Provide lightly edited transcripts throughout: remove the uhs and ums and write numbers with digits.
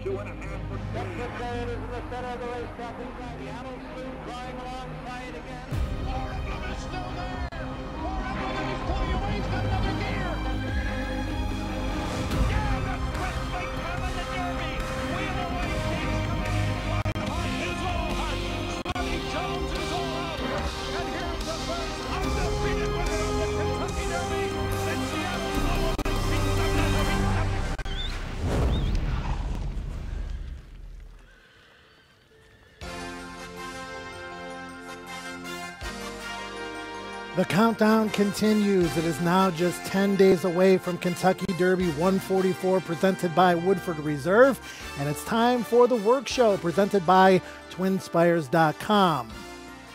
Gets it there, it is in the center of the racetrack. We've got Seattle Smooth drawing alongside again. Four of them is still there. Four of them is pulling away. He's got another gear. Yeah, the Swiss might come in the Derby. Wheel away, James coming. Hot is all hot. Bobby Jones is all out. And here's the first undefeated winner of the Kentucky Derby. The Seattle Smooth beats the Derby. The countdown continues. It is now just 10 days away from Kentucky Derby 144 presented by Woodford Reserve, and it's time for the work show presented by TwinSpires.com.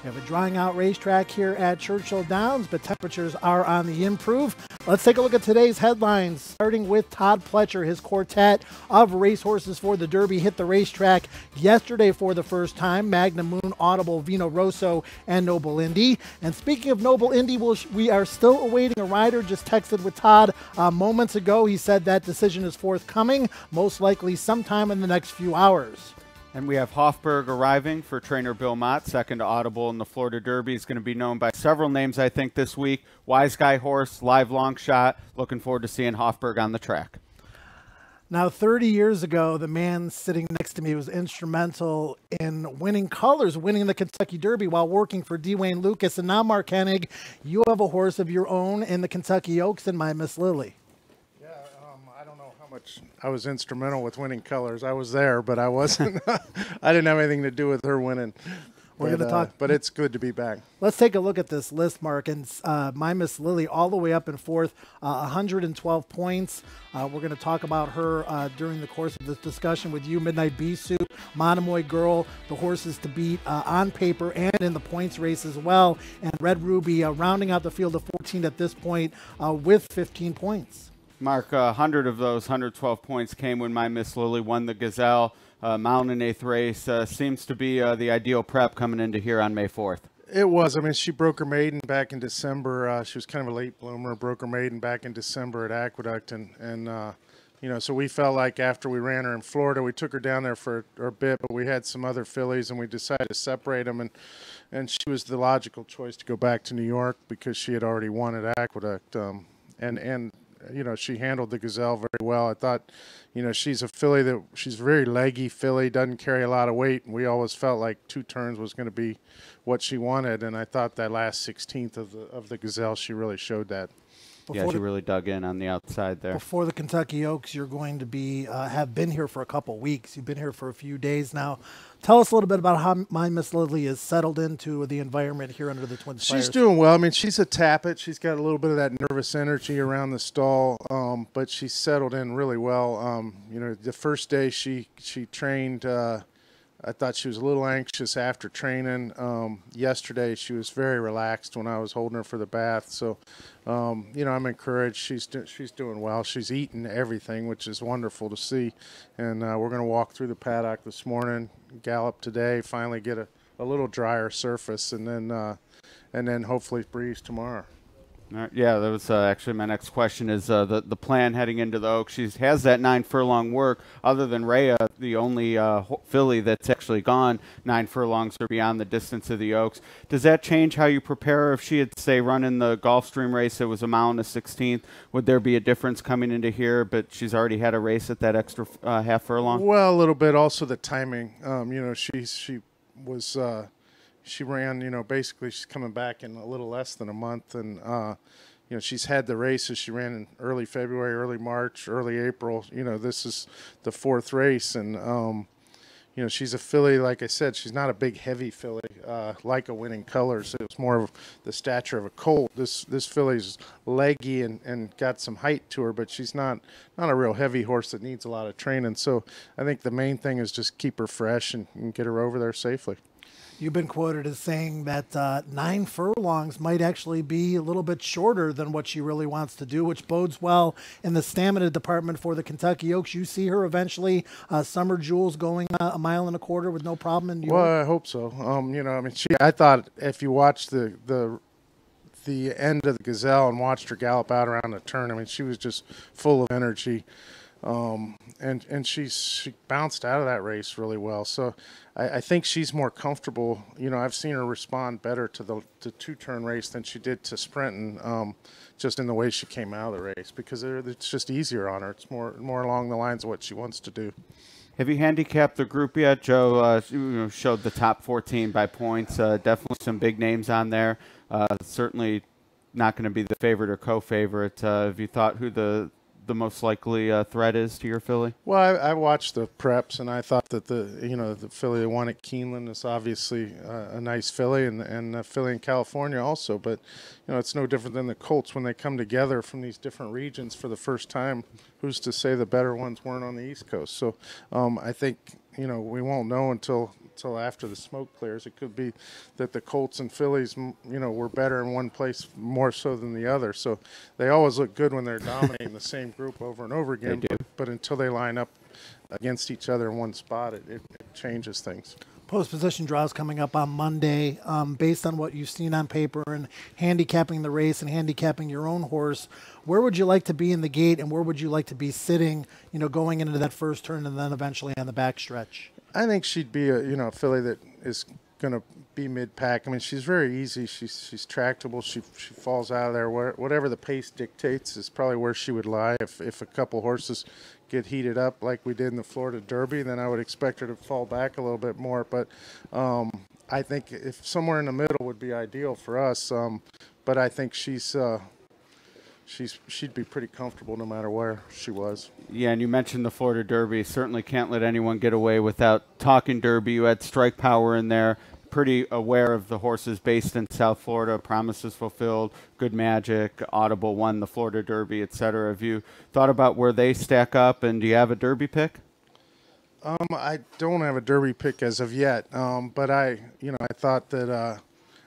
We have a drying out racetrack here at Churchill Downs, but temperatures are on the improve. Let's take a look at today's headlines, starting with Todd Pletcher. His quartet of racehorses for the Derby hit the racetrack yesterday for the first time. Magnum, Moon, Audible, Vino Rosso, and Noble Indy. And speaking of Noble Indy, we are still awaiting a rider. Just texted with Todd moments ago. He said that decision is forthcoming, most likely sometime in the next few hours. And we have Hofberg arriving for trainer Bill Mott, second to Audible in the Florida Derby. Is going to be known by several names, I think, this week. Wise Guy Horse, Live Long Shot. Looking forward to seeing Hofberg on the track. Now, 30 years ago, the man sitting next to me was instrumental in winning colors, winning the Kentucky Derby while working for D. Wayne Lucas. And now, Mark Hennig, you have a horse of your own in the Kentucky Oaks in My Miss Lily. I was instrumental with winning colors. I was there, but I wasn't. I didn't have anything to do with her winning. We're going to talk, but it's good to be back. Let's take a look at this list, Mark. And My Miss Lily, all the way up in fourth, 112 points. We're going to talk about her during the course of this discussion with you. Midnight Bee Soup, Monomoy Girl, the horses to beat on paper and in the points race as well. And Red Ruby rounding out the field of 14 at this point with 15 points. Mark, 100 of those 112 points came when My Miss Lily won the Gazelle. Mile and eighth race seems to be the ideal prep coming into here on May 4th. It was. I mean, she broke her maiden back in December. She was kind of a late bloomer, broke her maiden back in December at Aqueduct. And you know, so we felt like after we ran her in Florida, we took her down there for a bit, but we had some other fillies, and we decided to separate them. And she was the logical choice to go back to New York because she had already won at Aqueduct. And you know, she handled the Gazelle very well. I thought, you know, she's a filly she's a very leggy filly, doesn't carry a lot of weight. And we always felt like 2 turns was going to be what she wanted. And I thought that last 16th of the Gazelle, she really showed that. Yeah, she really dug in on the outside there. Before the Kentucky Oaks, you're going to be have been here for a couple weeks. You've been here for a few days now. Tell us a little bit about how My Miss Lily is settled into the environment here under the Twin Spires. She's doing well. I mean, she's a tappet. She's got a little bit of that nervous energy around the stall, but she's settled in really well. You know, the first day she trained, I thought she was a little anxious after training. Yesterday, she was very relaxed when I was holding her for the bath. So, you know, I'm encouraged. She's doing well. She's eating everything, which is wonderful to see. And we're going to walk through the paddock this morning, gallop today, finally get a little drier surface, and then hopefully breeze tomorrow. Yeah, that was actually my next question is the plan heading into the Oaks. She has that 9 furlong work. Other than Rhea, the only filly that's actually gone 9 furlongs or beyond the distance of the Oaks. Does that change how you prepare? If she had, say, run in the Gulfstream race, it was a mile and a 16th, would there be a difference coming into here, but she's already had a race at that extra half furlong? Well, a little bit. Also the timing. You know, she was... She ran, you know, basically she's coming back in a little less than a month. And, you know, she's had the races. She ran in early February, early March, early April. You know, this is the 4th race. And, you know, she's a filly, like I said, she's not a big, heavy filly like a Winning Colors. It was more of the stature of a colt. This filly's leggy and got some height to her, but she's not a real heavy horse that needs a lot of training. So I think the main thing is just keep her fresh and get her over there safely. You've been quoted as saying that 9 furlongs might actually be a little bit shorter than what she really wants to do, which bodes well in the stamina department for the Kentucky Oaks. You see her eventually, Summer Jewels, going a mile and a quarter with no problem in New York? Well, I hope so. You know, I mean, I thought if you watched the end of the Gazelle and watched her gallop out around the turn, I mean, she was just full of energy. And she bounced out of that race really well. So I think she's more comfortable. You know, I've seen her respond better to the two-turn race than she did to sprinting, just in the way she came out of the race, because it's just easier on her. It's more along the lines of what she wants to do. Have you handicapped the group yet? Joe showed the top 14 by points. Definitely some big names on there. Certainly not going to be the favorite or co-favorite. Have you thought who the most likely threat is to your filly? Well, I watched the preps, and I thought that the filly that won at Keeneland is obviously a nice filly, and a filly in California also. But it's no different than the Colts when they come together from these different regions for the first time. Who's to say the better ones weren't on the East Coast? So I think we won't know until after the smoke clears. It could be that the Colts and fillies, were better in one place more so than the other. So they always look good when they're dominating the same group over and over again. But until they line up against each other in one spot, it changes things. Post-position draws coming up on Monday. Based on what you've seen on paper and handicapping the race and handicapping your own horse, where would you like to be in the gate, and where would you like to be sitting, going into that first turn and then eventually on the back stretch? I think she'd be a filly that is going to be mid-pack. I mean, she's very easy. She's tractable. She falls out of there. Whatever the pace dictates is probably where she would lie. If a couple horses get heated up like we did in the Florida Derby, then I would expect her to fall back a little bit more. But I think if somewhere in the middle would be ideal for us. But I think she'd be pretty comfortable no matter where she was. Yeah, and you mentioned the Florida Derby. Certainly can't let anyone get away without talking Derby. You had Strike Power in there. Pretty aware of the horses based in South Florida, Promises Fulfilled, Good Magic, Audible won the Florida Derby, etc. Have you thought about where they stack up, and do you have a Derby pick? I don't have a Derby pick as of yet, but I thought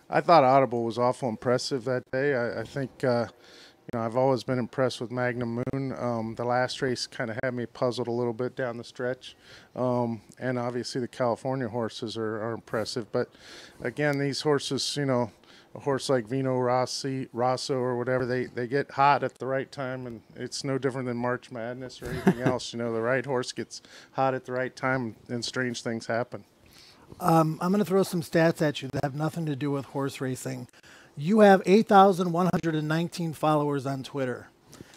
Audible was awful impressive that day. I think I've always been impressed with Magnum Moon. The last race kind of had me puzzled a little bit down the stretch. And obviously the California horses are impressive. But again, these horses, a horse like Vino Rosso or whatever, they get hot at the right time, and it's no different than March Madness or anything else. The right horse gets hot at the right time and strange things happen. I'm going to throw some stats at you that have nothing to do with horse racing. You have 8,119 followers on Twitter.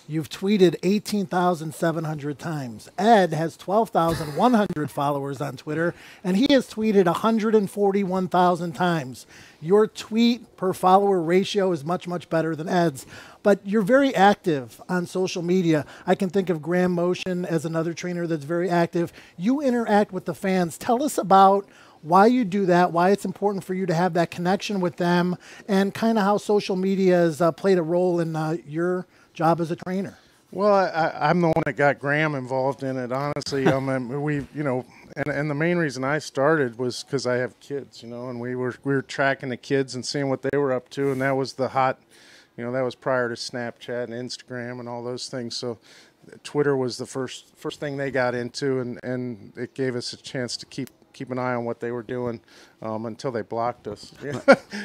You've tweeted 18,700 times. Ed has 12,100 followers on Twitter, and he has tweeted 141,000 times. Your tweet per follower ratio is much, much better than Ed's, but you're very active on social media. I can think of Graham Motion as another trainer that's very active. You interact with the fans. Tell us about why you do that, why it's important for you to have that connection with them, and kind of how social media has played a role in your job as a trainer. Well, I'm the one that got Graham involved in it, honestly. And the main reason I started was because I have kids, and we were tracking the kids and seeing what they were up to, and that was the hot, that was prior to Snapchat and Instagram and all those things. So Twitter was the first thing they got into, and it gave us a chance to keep an eye on what they were doing until they blocked us.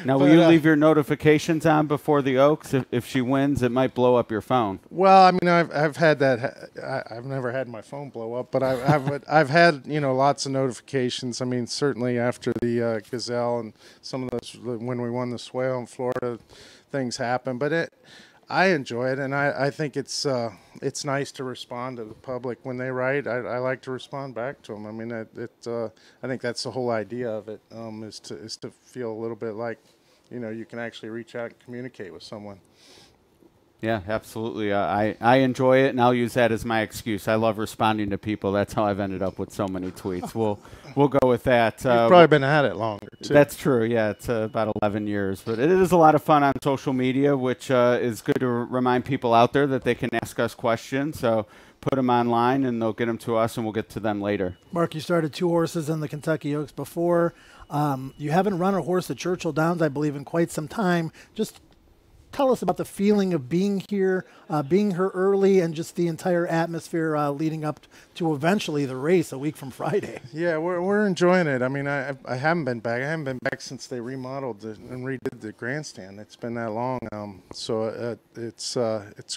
Now, will you leave your notifications on before the Oaks? If she wins, it might blow up your phone. Well, I mean, I've had that. I've never had my phone blow up, but I've had lots of notifications. I mean, certainly after the Gazelle and some of those when we won the Swale in Florida, things happen. But I enjoy it, and I think it's nice to respond to the public when they write. I like to respond back to them. I mean, I think that's the whole idea of it, is to feel a little bit like, you can actually reach out and communicate with someone. Yeah, absolutely. I enjoy it, and I'll use that as my excuse. I love responding to people. That's how I've ended up with so many tweets. We'll go with that. You've probably been at it longer, too. That's true. Yeah, it's about 11 years. But it is a lot of fun on social media, which is good to remind people out there that they can ask us questions. So put them online, and they'll get them to us, and we'll get to them later. Mark, you started 2 horses in the Kentucky Oaks before. You haven't run a horse at Churchill Downs, I believe, in quite some time. Just tell us about the feeling of being here, being here early, and just the entire atmosphere leading up to eventually the race a week from Friday. Yeah, we're enjoying it. I mean, I haven't been back. I haven't been back since they remodeled and redid the grandstand. It's been that long. So it's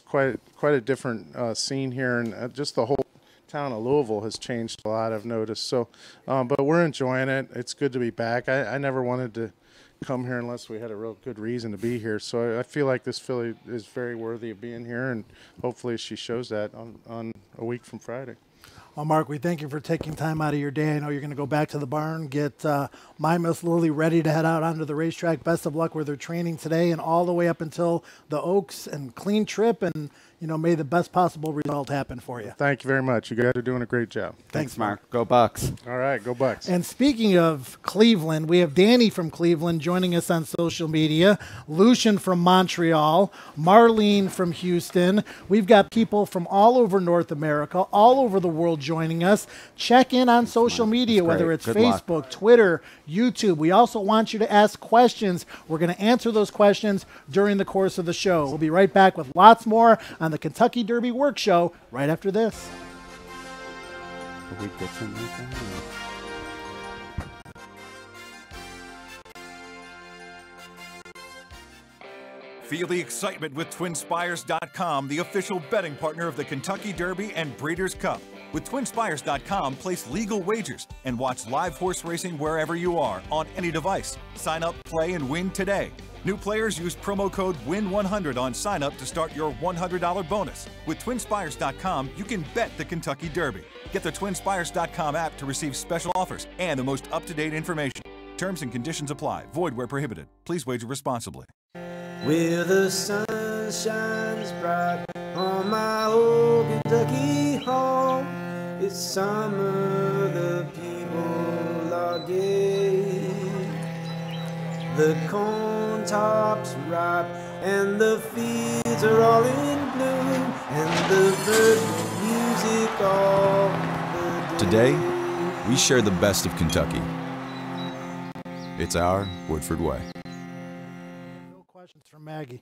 quite a different scene here, and just the whole town of Louisville has changed a lot, I've noticed. So, but we're enjoying it. It's good to be back. I never wanted to come here unless we had a real good reason to be here. So I feel like this filly is very worthy of being here, and hopefully she shows that on a week from Friday. Well, Mark, we thank you for taking time out of your day. I know you're going to go back to the barn, get My Miss Lily ready to head out onto the racetrack. Best of luck with their training today and all the way up until the Oaks, and clean trip, and may the best possible result happen for you. Thank you very much. You guys are doing a great job. Thanks, Mark. Go Bucks. All right, go Bucks. And speaking of Cleveland, we have Danny from Cleveland joining us on social media, Lucian from Montreal, Marlene from Houston. We've got people from all over North America, all over the world joining us. Check in on social media, whether it's Facebook, Twitter, YouTube. We also want you to ask questions. We're going to answer those questions during the course of the show. We'll be right back with lots more on the Kentucky Derby Work Show right after this. Feel the excitement with TwinSpires.com, the official betting partner of the Kentucky Derby and Breeders' Cup. With TwinSpires.com, place legal wagers and watch live horse racing wherever you are on any device. Sign up, play, and win today. New players use promo code WIN100 on sign up to start your $100 bonus. With TwinSpires.com, you can bet the Kentucky Derby. Get the TwinSpires.com app to receive special offers and the most up-to-date information. Terms and conditions apply. Void where prohibited. Please wager responsibly. Where the sun shines bright on my old Kentucky home. It's summer, the people are gay. The corn tops ripe and the fields are all in bloom, and the bird music all the day. Today, we share the best of Kentucky. It's our Woodford way. No questions from Maggie.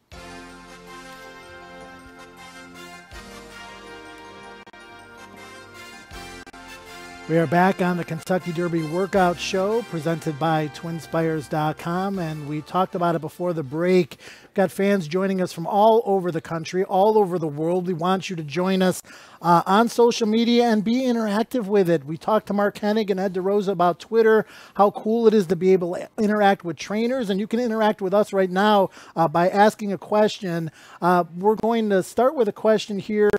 We are back on the Kentucky Derby Workout Show presented by TwinSpires.com, and we talked about it before the break. We've got fans joining us from all over the country, all over the world. We want you to join us on social media and be interactive with it. We talked to Mark Hennig and Ed DeRosa about Twitter, how cool it is to be able to interact with trainers, and you can interact with us right now by asking a question. We're going to start with a question here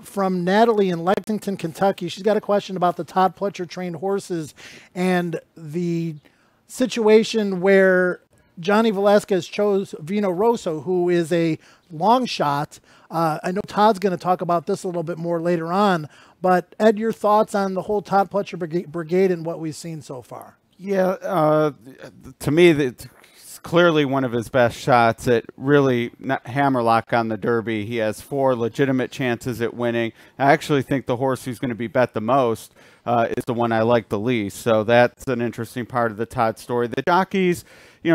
from Natalie in Lexington, Kentucky. She's got a question about the Todd Pletcher trained horses and the situation where Johnny Velasquez chose Vino Rosso, who is a long shot. I know Todd's going to talk about this a little bit more later on, but Ed, your thoughts on the whole Todd Pletcher brigade and what we've seen so far? Yeah, to me, it's clearly one of his best shots at really hammerlock on the Derby. He has 4 legitimate chances at winning. I actually think the horse who's going to be bet the most is the one I like the least. So that's an interesting part of the Todd story. The jockeys,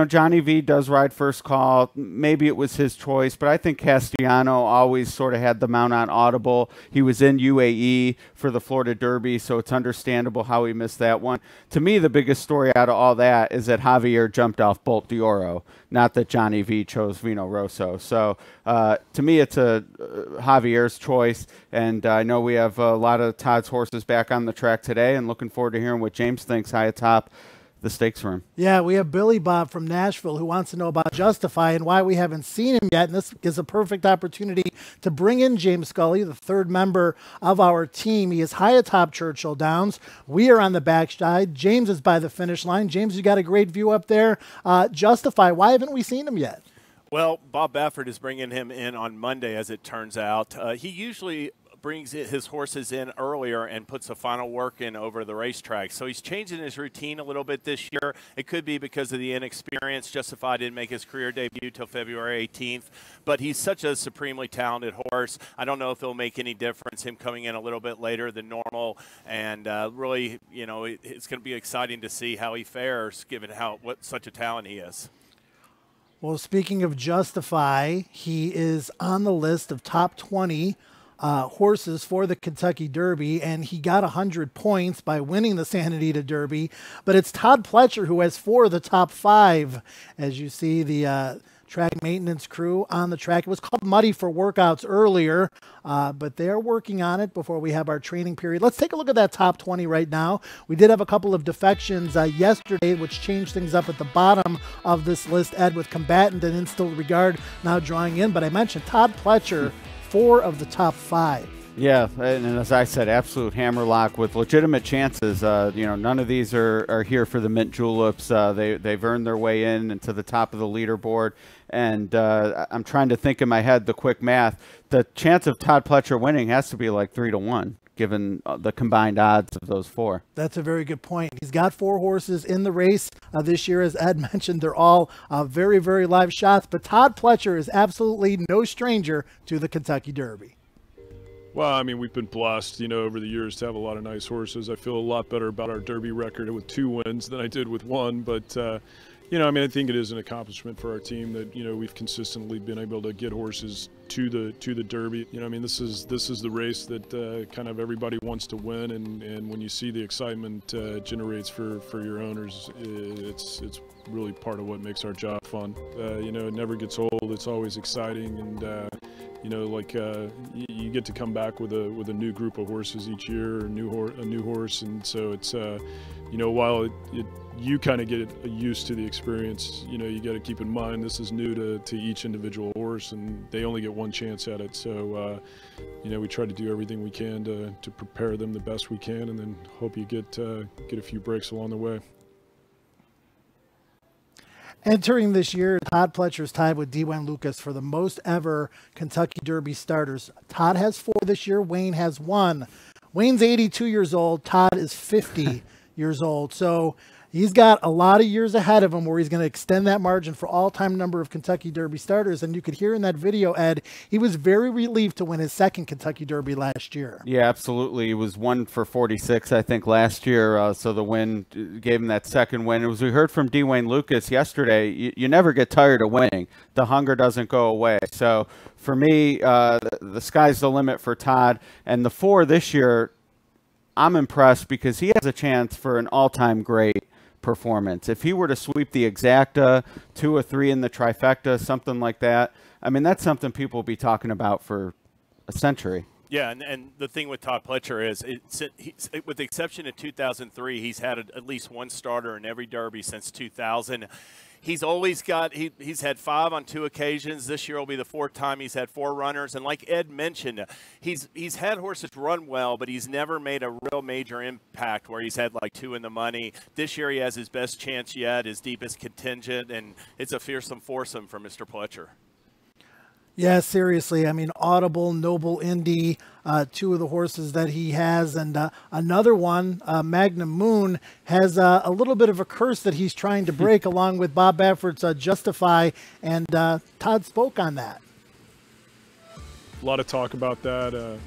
Johnny V does ride first call. Maybe it was his choice, but I think Castellano always sort of had the mount on Audible. He was in UAE for the Florida Derby, so it's understandable how he missed that one. To me, the biggest story out of all that is that Javier jumped off Bolt d'Oro, not that Johnny V chose Vino Rosso. So to me, it's Javier's choice, and I know we have a lot of Todd's horses back on the track today, and looking forward to hearing what James thinks high atop the stakes for him. Yeah, we have Billy Bob from Nashville who wants to know about Justify and why we haven't seen him yet. And this is a perfect opportunity to bring in James Scully, the third member of our team. He is high atop Churchill Downs. We are on the backside. James is by the finish line. James, you got a great view up there. Justify, why haven't we seen him yet? Well, Bob Baffert is bringing him in on Monday, as it turns out. He usually brings his horses in earlier and puts the final work in over the racetrack. So he's changing his routine a little bit this year. It could be because of the inexperience. Justify didn't make his career debut till February 18th, but he's such a supremely talented horse. I don't know if it'll make any difference, him coming in a little bit later than normal. And really, it's going to be exciting to see how he fares, given what such a talent he is. Well, speaking of Justify, he is on the list of top 20 horses for the Kentucky Derby, and he got 100 points by winning the Santa Anita Derby. But it's Todd Pletcher who has 4 of the top 5. As you see, the track maintenance crew on the track. It was called muddy for workouts earlier, but they're working on it before we have our training period. Let's take a look at that top 20 right now. We did have a couple of defections yesterday, which changed things up at the bottom of this list, Ed, with Combatant and Instilled Regard now drawing in. But I mentioned Todd Pletcher, 4 of the top 5. Yeah, and as I said, absolute hammerlock with legitimate chances. None of these are here for the mint juleps. They've earned their way in and to the top of the leaderboard. And I'm trying to think in my head the quick math. The chance of Todd Pletcher winning has to be like 3-1, given the combined odds of those 4. That's a very good point. He's got 4 horses in the race this year. As Ed mentioned, they're all very, very live shots. But Todd Pletcher is absolutely no stranger to the Kentucky Derby. Well, I mean, we've been blessed, over the years to have a lot of nice horses. I feel a lot better about our Derby record with 2 wins than I did with 1. But, I think it is an accomplishment for our team that, we've consistently been able to get horses to the Derby. This is the race that kind of everybody wants to win. And when you see the excitement generates for your owners, it's really part of what makes our job fun. It never gets old. It's always exciting. And, you get to come back with a new group of horses each year, or a new horse, and so it's while you kind of get used to the experience, you got to keep in mind this is new to each individual horse, and they only get one chance at it. So we try to do everything we can to prepare them the best we can, and then hope you get a few breaks along the way. Entering this year, Todd Pletcher is tied with Wayne Lucas for the most ever Kentucky Derby starters. Todd has 4 this year. Wayne has 1. Wayne's 82 years old. Todd is 50 years old. So he's got a lot of years ahead of him where he's going to extend that margin for all-time number of Kentucky Derby starters. And you could hear in that video, Ed, he was very relieved to win his 2nd Kentucky Derby last year. Yeah, absolutely. He was 1 for 46, I think, last year. So the win gave him that 2nd win. As we heard from Wayne Lucas yesterday, you never get tired of winning. The hunger doesn't go away. So for me, the sky's the limit for Todd. And the 4 this year, I'm impressed because he has a chance for an all-time great performance. If he were to sweep the exacta, 2 or 3 in the trifecta, something like that, that's something people will be talking about for a century. Yeah, and the thing with Todd Pletcher is, with the exception of 2003, he's had at least 1 starter in every Derby since 2000. He's always got, he's had 5 on 2 occasions. This year will be the 4th time he's had 4 runners. And like Ed mentioned, he's had horses run well, but he's never made a real major impact where he's had like 2 in the money. This year he has his best chance yet, his deepest contingent, and it's a fearsome foursome for Mr. Pletcher. Yeah, seriously. Audible, Noble Indy, 2 of the horses that he has. And another one, Magnum Moon, has a little bit of a curse that he's trying to break along with Bob Baffert's Justify. And Todd spoke on that. A lot of talk about that.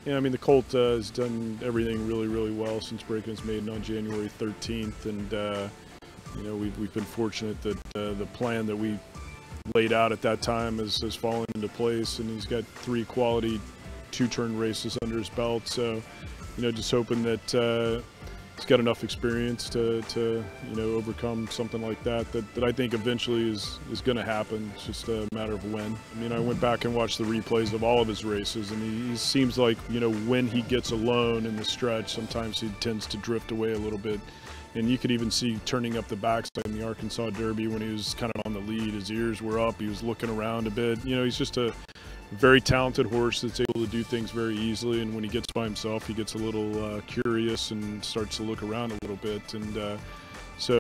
The colt has done everything really, really well since breaking his maiden on January 13th. And, we've been fortunate that the plan that we laid out at that time has fallen into place, and he's got 3 quality 2-turn races under his belt. So, just hoping that he's got enough experience to overcome something like that I think eventually is going to happen. It's just a matter of when. I went back and watched the replays of all of his races, and he seems like, when he gets alone in the stretch, sometimes he tends to drift away a little bit. And you could even see turning up the backside in the Arkansas Derby when he was kind of on the lead. His ears were up. He was looking around a bit. He's just a very talented horse that's able to do things very easily. And when he gets by himself, he gets a little curious and starts to look around a little bit. And so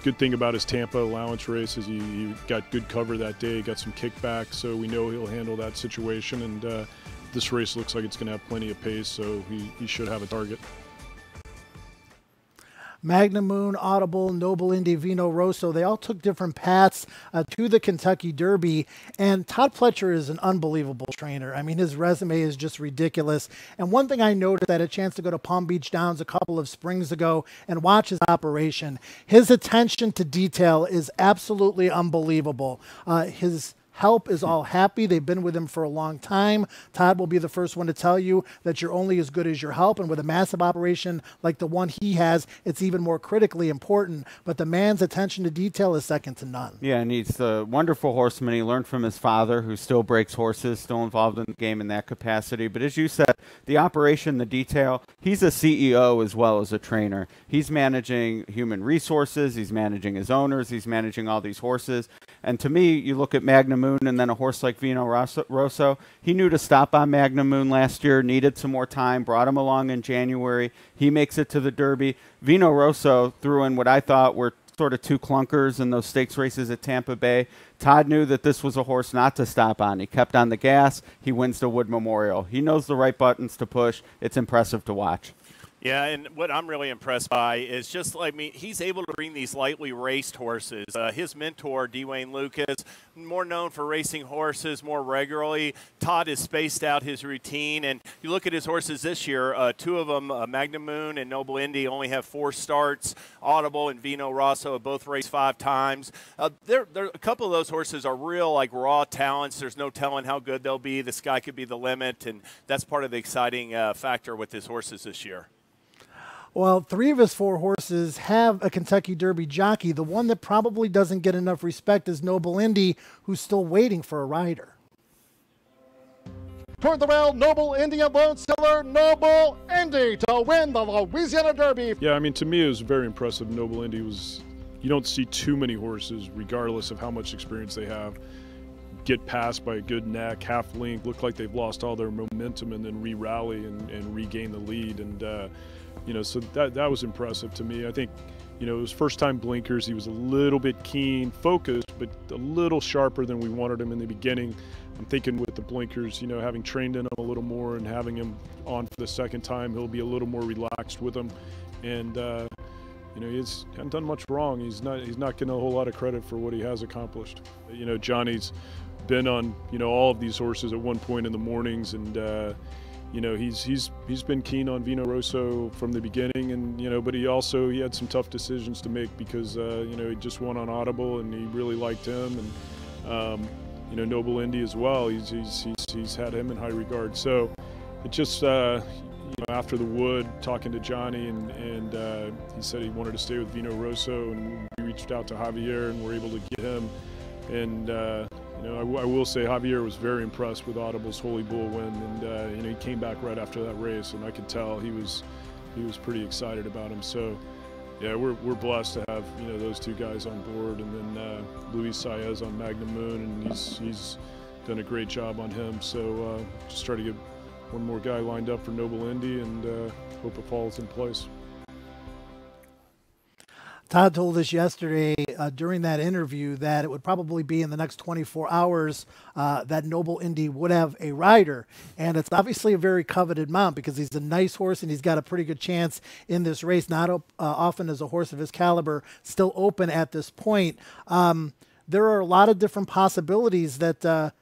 good thing about his Tampa allowance race is he got good cover that day, got some kickback. So we know he'll handle that situation. And this race looks like it's going to have plenty of pace, so he should have a target. Magnum Moon, Audible, Noble Indy, Vino Rosso, they all took different paths to the Kentucky Derby. And Todd Pletcher is an unbelievable trainer. His resume is just ridiculous. And one thing I noticed, I had a chance to go to Palm Beach Downs a couple of springs ago and watch his operation. His attention to detail is absolutely unbelievable. His Help is all happy. They've been with him for a long time. Todd will be the first one to tell you that you're only as good as your help. And with a massive operation like the one he has, it's even more critically important. But the man's attention to detail is second to none. Yeah, and he's a wonderful horseman. He learned from his father, who still breaks horses, still involved in the game in that capacity. But as you said, the operation, the detail, he's a CEO as well as a trainer. He's managing human resources. He's managing his owners. He's managing all these horses. And to me, you look at Magnum Moon and then a horse like Vino Rosso. He knew to stop on Magnum Moon last year, needed some more time, brought him along in January. He makes it to the Derby. Vino Rosso threw in what I thought were sort of two clunkers in those stakes races at Tampa Bay. Todd knew that this was a horse not to stop on. He kept on the gas. He wins the Wood Memorial. He knows the right buttons to push. It's impressive to watch. Yeah, and what I'm really impressed by is just, I mean, he's able to bring these lightly raced horses. His mentor, Dwayne Lucas, more known for racing horses more regularly. Todd has spaced out his routine, and you look at his horses this year, two of them, Magnum Moon and Noble Indy, only have 4 starts. Audible and Vino Rosso have both raced 5 times. A couple of those horses are real, like, raw talents. There's no telling how good they'll be. The sky could be the limit, and that's part of the exciting factor with his horses this year. Well, 3 of his 4 horses have a Kentucky Derby jockey. The one that probably doesn't get enough respect is Noble Indy, who's still waiting for a rider. Toward the rail, Noble Indy and Lone Stiller, Noble Indy to win the Louisiana Derby. Yeah, I mean, to me, it was very impressive. Noble Indy was, you don't see too many horses, regardless of how much experience they have, get passed by a good neck, half length, look like they've lost all their momentum and then re-rally and regain the lead. And, you know, so that was impressive to me. I think, you know, it was first time blinkers. He was a little bit keen, focused, but a little sharper than we wanted him in the beginning. I'm thinking with the blinkers, you know, having trained in him a little more and having him on for the second time, he'll be a little more relaxed with him. And, you know, he hasn't done much wrong. He's not getting a whole lot of credit for what he has accomplished. You know, Johnny's been on, you know, all of these horses at one point in the mornings, and, you know, he's been keen on Vino Rosso from the beginning, and, you know, but he had some tough decisions to make because, you know, he just won on Audible and he really liked him, and, you know, Noble Indy as well. He's had him in high regard. So it just, you know, after the Wood, talking to Johnny, and he said he wanted to stay with Vino Rosso, and we reached out to Javier and were able to get him. And, you know, I will say Javier was very impressed with Audible's Holy Bull win, and you know, he came back right after that race, and I could tell he was pretty excited about him. So, yeah, we're blessed to have, you know, those 2 guys on board, and then Luis Saez on Magnum Moon, and he's done a great job on him. So just try to get one more guy lined up for Noble Indy, and hope it falls in place. Todd told us yesterday during that interview that it would probably be in the next 24 hours that Noble Indy would have a rider. And it's obviously a very coveted mount because he's a nice horse and he's got a pretty good chance in this race. Not often is a horse of his caliber still open at this point. There are a lot of different possibilities that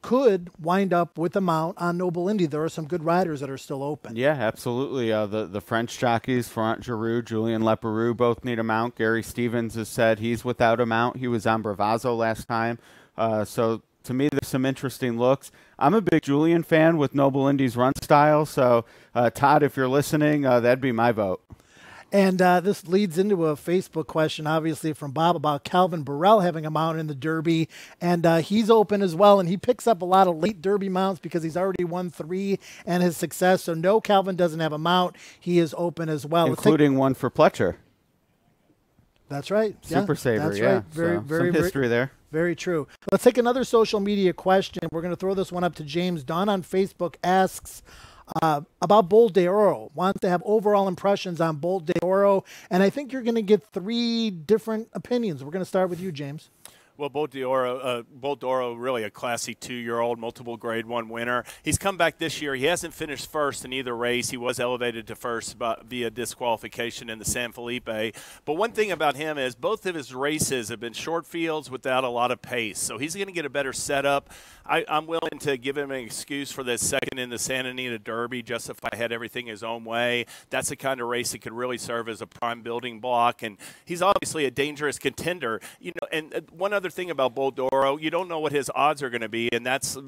could wind up with a mount on Noble Indy. There are some good riders that are still open. Yeah, absolutely. The French jockeys, Florent Giroux, Julien Leparoux, both need a mount. Gary Stevens has said he's without a mount. He was on Bravazzo last time. So to me, there's some interesting looks. I'm a big Julien fan with Noble Indy's run style. So, Todd, if you're listening, that'd be my vote. And this leads into a Facebook question, obviously, from Bob about Calvin Burrell having a mount in the Derby. And he's open as well, and he picks up a lot of late Derby mounts because he's already won 3 and his success. So no, Calvin doesn't have a mount. He is open as well. Including one for Pletcher. That's right. Super Saver, that's yeah. Right. Very, some history there. Very true. Let's take another social media question. We're going to throw this one up to James. Don on Facebook asks, about Bolt d'Oro, wants to have overall impressions on Bolt d'Oro, and I think you're going to get 3 different opinions. We're going to start with you, James. Well, Bolt d'Oro, really a classy 2-year-old, multiple Grade 1 winner. He's come back this year. He hasn't finished first in either race. He was elevated to first via disqualification in the San Felipe. But one thing about him is both of his races have been short fields without a lot of pace. So he's going to get a better setup. I'm willing to give him an excuse for the second in the Santa Anita Derby, just if I had everything his own way. That's the kind of race that could really serve as a prime building block. And he's obviously a dangerous contender. You know, and one other other thing about Boldoro, you don't know what his odds are going to be, and that's,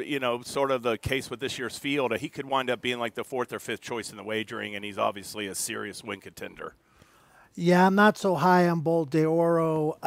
sort of the case with this year's field. He could wind up being like the 4th or 5th choice in the wagering, and he's obviously a serious win contender. Yeah, I'm not so high on Bolt de Oro.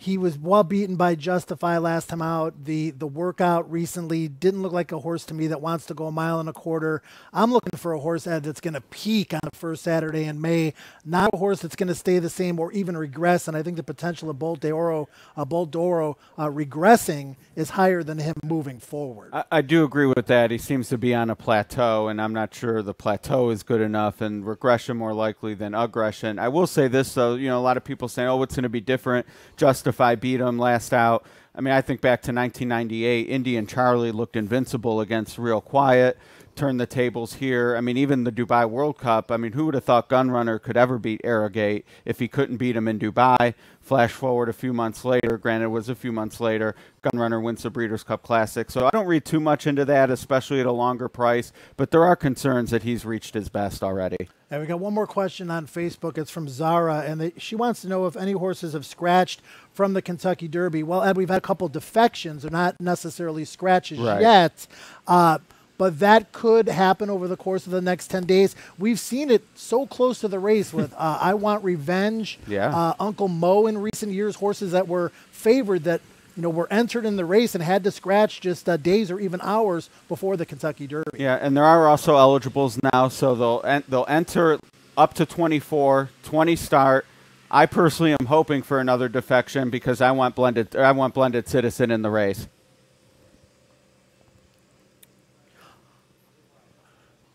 He was well beaten by Justify last time out. The workout recently didn't look like a horse to me that wants to go 1.25 miles. I'm looking for a horse that's going to peak on the first Saturday in May, not a horse that's going to stay the same or even regress. And I think the potential of Bolt de Oro regressing is higher than him moving forward. I do agree with that. He seems to be on a plateau, and I'm not sure the plateau is good enough, and regression more likely than aggression. I will say this, though. A lot of people saying, oh, what's going to be different? Justify beat him last out. I mean, I think back to 1998, Indian Charlie looked invincible against Real Quiet, turned the tables here. I mean, even the Dubai World Cup, I mean, who would have thought Gunrunner could ever beat Arrogate if he couldn't beat him in Dubai? Flash forward a few months later, granted it was a few months later, Gunrunner wins the Breeders' Cup Classic. So I don't read too much into that, especially at a longer price, but there are concerns that he's reached his best already. And we got one more question on Facebook. It's from Zara, and she wants to know if any horses have scratched from the Kentucky Derby. Well, Ed, we've had a couple defections. They're not necessarily scratches yet, but that could happen over the course of the next 10 days. We've seen it so close to the race with I Want Revenge, Uncle Mo in recent years, horses that were favored that were entered in the race and had to scratch just days or even hours before the Kentucky Derby. Yeah, and there are also eligibles now, so they'll enter up to 24, 20 start. I personally am hoping for another defection because I want Blended Citizen in the race.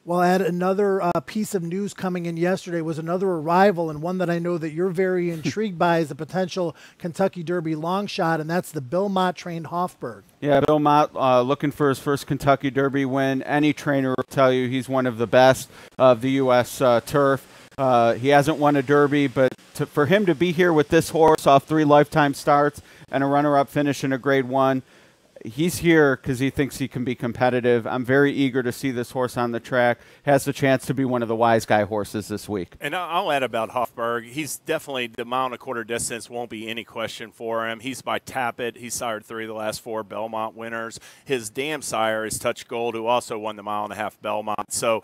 Well, Ed, another piece of news coming in yesterday was another arrival, and one that I know that you're very intrigued by is the potential Kentucky Derby long shot, and that's the Bill Mott-trained Hofburg. Yeah, Bill Mott looking for his first Kentucky Derby win. Any trainer will tell you he's one of the best of the U.S. turf. He hasn't won a Derby, but for him to be here with this horse off 3 lifetime starts and a runner-up finish in a Grade 1, he's here because he thinks he can be competitive. I'm very eager to see this horse on the track. Has the chance to be one of the wise guy horses this week. And I'll add about Hofburg. He's definitely, the mile and a quarter distance won't be any question for him. He's by Tappet. He's sired 3 of the last 4 Belmont winners. His dam sire is Touch Gold, who also won the mile and a half Belmont. So,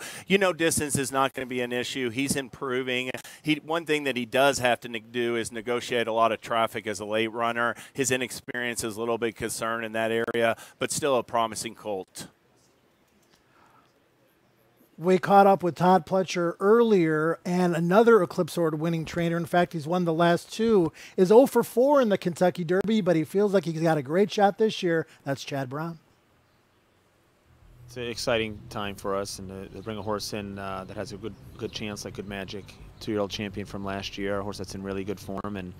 distance is not going to be an issue. He's improving. One thing that he does have to do is negotiate a lot of traffic as a late runner. His inexperience is a little bit concerned in that area, but still a promising colt. We caught up with Todd Pletcher earlier, and another Eclipse Award winning trainer. In fact, he's won the last 2. Is 0 for 4 in the Kentucky Derby, but he feels like he's got a great shot this year. That's Chad Brown. It's an exciting time for us, and to bring a horse in that has a good chance, like Good Magic, 2-year-old champion from last year, a horse that's in really good form, and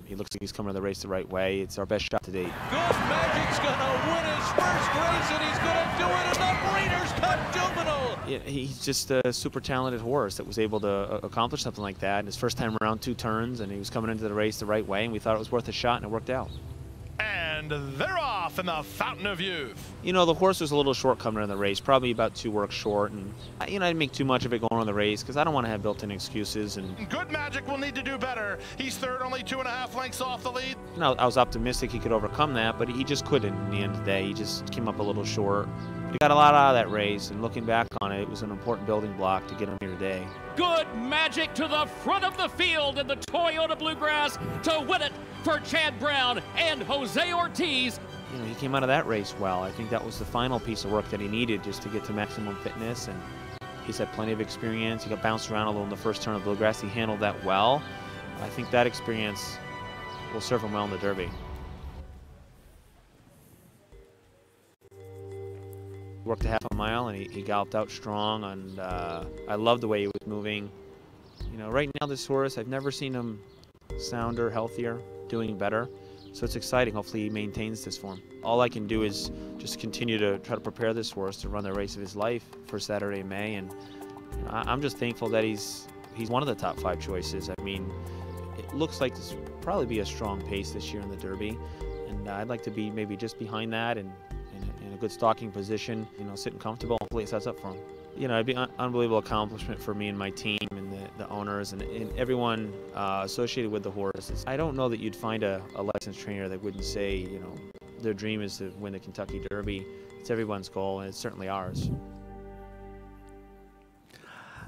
he looks like he's coming to the race the right way. It's our best shot to date. Good Magic's going to win his first race, and he's going to do it in the Breeders' Cup Juvenile. Yeah, he's just a super talented horse that was able to accomplish something like that in his first time around 2 turns, and he was coming into the race the right way, and we thought it was worth a shot, and it worked out. And they're off in the Fountain of Youth. The horse was a little short coming in the race, probably about 2 works short, and I didn't make too much of it going on the race because I don't want to have built-in excuses. And Good Magic will need to do better. He's third, only 2.5 lengths off the lead. I was optimistic he could overcome that, but he just couldn't in the end of the day. He just came up a little short. But he got a lot out of that race, and looking back on it, it was an important building block to get him here today. Good Magic to the front of the field in the Toyota Bluegrass to win it for Chad Brown and Jose Ortiz. He came out of that race well. I think that was the final piece of work that he needed just to get to maximum fitness, and he's had plenty of experience. He got bounced around a little in the first turn of Bluegrass. He handled that well. I think that experience will serve him well in the Derby. Worked a half a mile, and he galloped out strong, and I love the way he was moving. Right now this horse, I've never seen him sounder, healthier, doing better. So it's exciting. Hopefully he maintains this form. All I can do is just continue to try to prepare this horse to run the race of his life for Saturday in May, and I'm just thankful that he's one of the top 5 choices. I mean, it looks like this will probably be a strong pace this year in the Derby, and I'd like to be maybe just behind that and in a good stalking position, sitting comfortable. Hopefully it sets up for him. It'd be an unbelievable accomplishment for me and my team, and the owners and everyone associated with the horse. I don't know that you'd find a licensed trainer that wouldn't say, you know, their dream is to win the Kentucky Derby. It's everyone's goal, and it's certainly ours.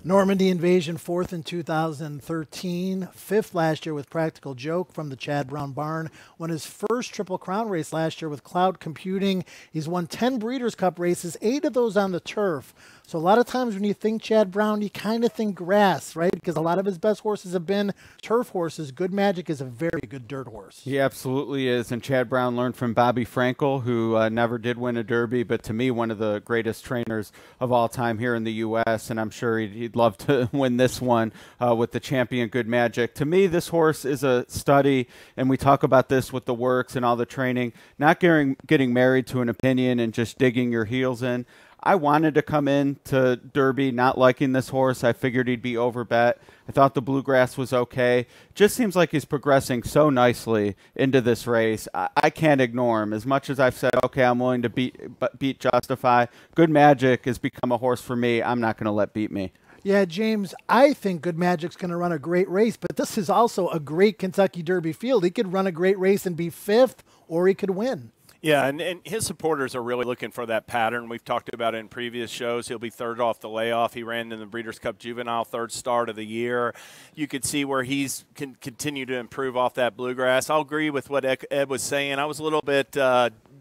Normandy Invasion, 4th in 2013, 5th last year with Practical Joke from the Chad Brown Barn. Won his first Triple Crown race last year with Cloud Computing. He's won 10 Breeders' Cup races, 8 of those on the turf. So a lot of times when you think Chad Brown, you kind of think grass, right? Because a lot of his best horses have been turf horses. Good Magic is a very good dirt horse. He absolutely is. And Chad Brown learned from Bobby Frankel, who never did win a Derby, but to me, one of the greatest trainers of all time here in the U.S. And I'm sure he'd love to win this one with the champion Good Magic. To me, this horse is a study, and we talk about this with the works and all the training, not getting married to an opinion and just digging your heels in. I wanted to come in to Derby not liking this horse. I figured he'd be overbet. I thought the Bluegrass was okay. Just seems like he's progressing so nicely into this race. I can't ignore him. As much as I've said, okay, I'm willing to beat Justify, Good Magic has become a horse for me. I'm not going to let beat me. Yeah, James, I think Good Magic's going to run a great race, but this is also a great Kentucky Derby field. He could run a great race and be 5th, or he could win. Yeah, and his supporters are really looking for that pattern. We've talked about it in previous shows. He'll be 3rd off the layoff. He ran in the Breeders' Cup Juvenile 3rd start of the year. You could see where he's can continue to improve off that Bluegrass. I'll agree with what Ed was saying. I was a little bit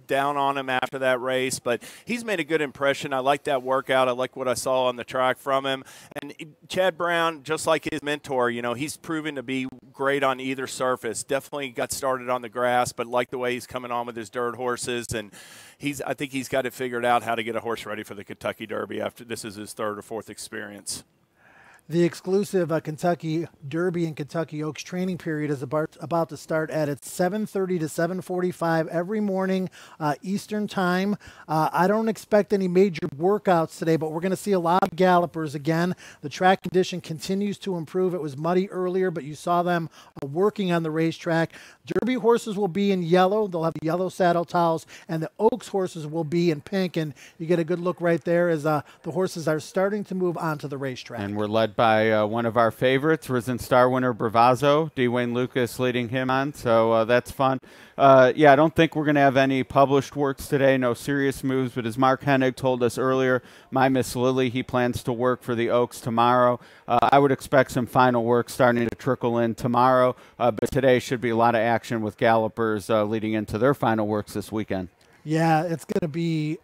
down on him after that race, but he's made a good impression. I like that workout. I like what I saw on the track from him. And Chad Brown, just like his mentor, you know, he's proven to be great on either surface. Definitely got started on the grass, but like the way he's coming on with his dirt horses. And I think he's got it figured out how to get a horse ready for the Kentucky Derby after this is his 3rd or 4th experience. The exclusive Kentucky Derby and Kentucky Oaks training period is about to start at 7:30 to 7:45 every morning Eastern time. I don't expect any major workouts today, but we're going to see a lot of gallopers again. The track condition continues to improve. It was muddy earlier, but you saw them working on the racetrack. Derby horses will be in yellow. They'll have yellow saddle towels, and the Oaks horses will be in pink. And you get a good look right there as the horses are starting to move onto the racetrack. And we're led by one of our favorites, Risen Star winner Bravazzo, D. Wayne Lucas leading him on, so that's fun. Yeah, I don't think we're going to have any published works today, no serious moves, but as Mark Hennig told us earlier, My Miss Lily, he plans to work for the Oaks tomorrow. I would expect some final work starting to trickle in tomorrow, but today should be a lot of action with gallopers leading into their final works this weekend. Yeah, it's going to be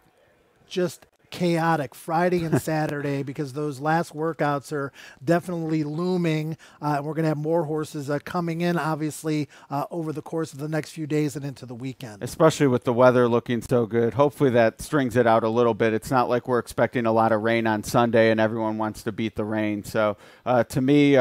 just chaotic Friday and Saturday because those last workouts are definitely looming. We're going to have more horses coming in, obviously, over the course of the next few days and into the weekend. Especially with the weather looking so good. Hopefully that strings it out a little bit. It's not like we're expecting a lot of rain on Sunday and everyone wants to beat the rain. So to me,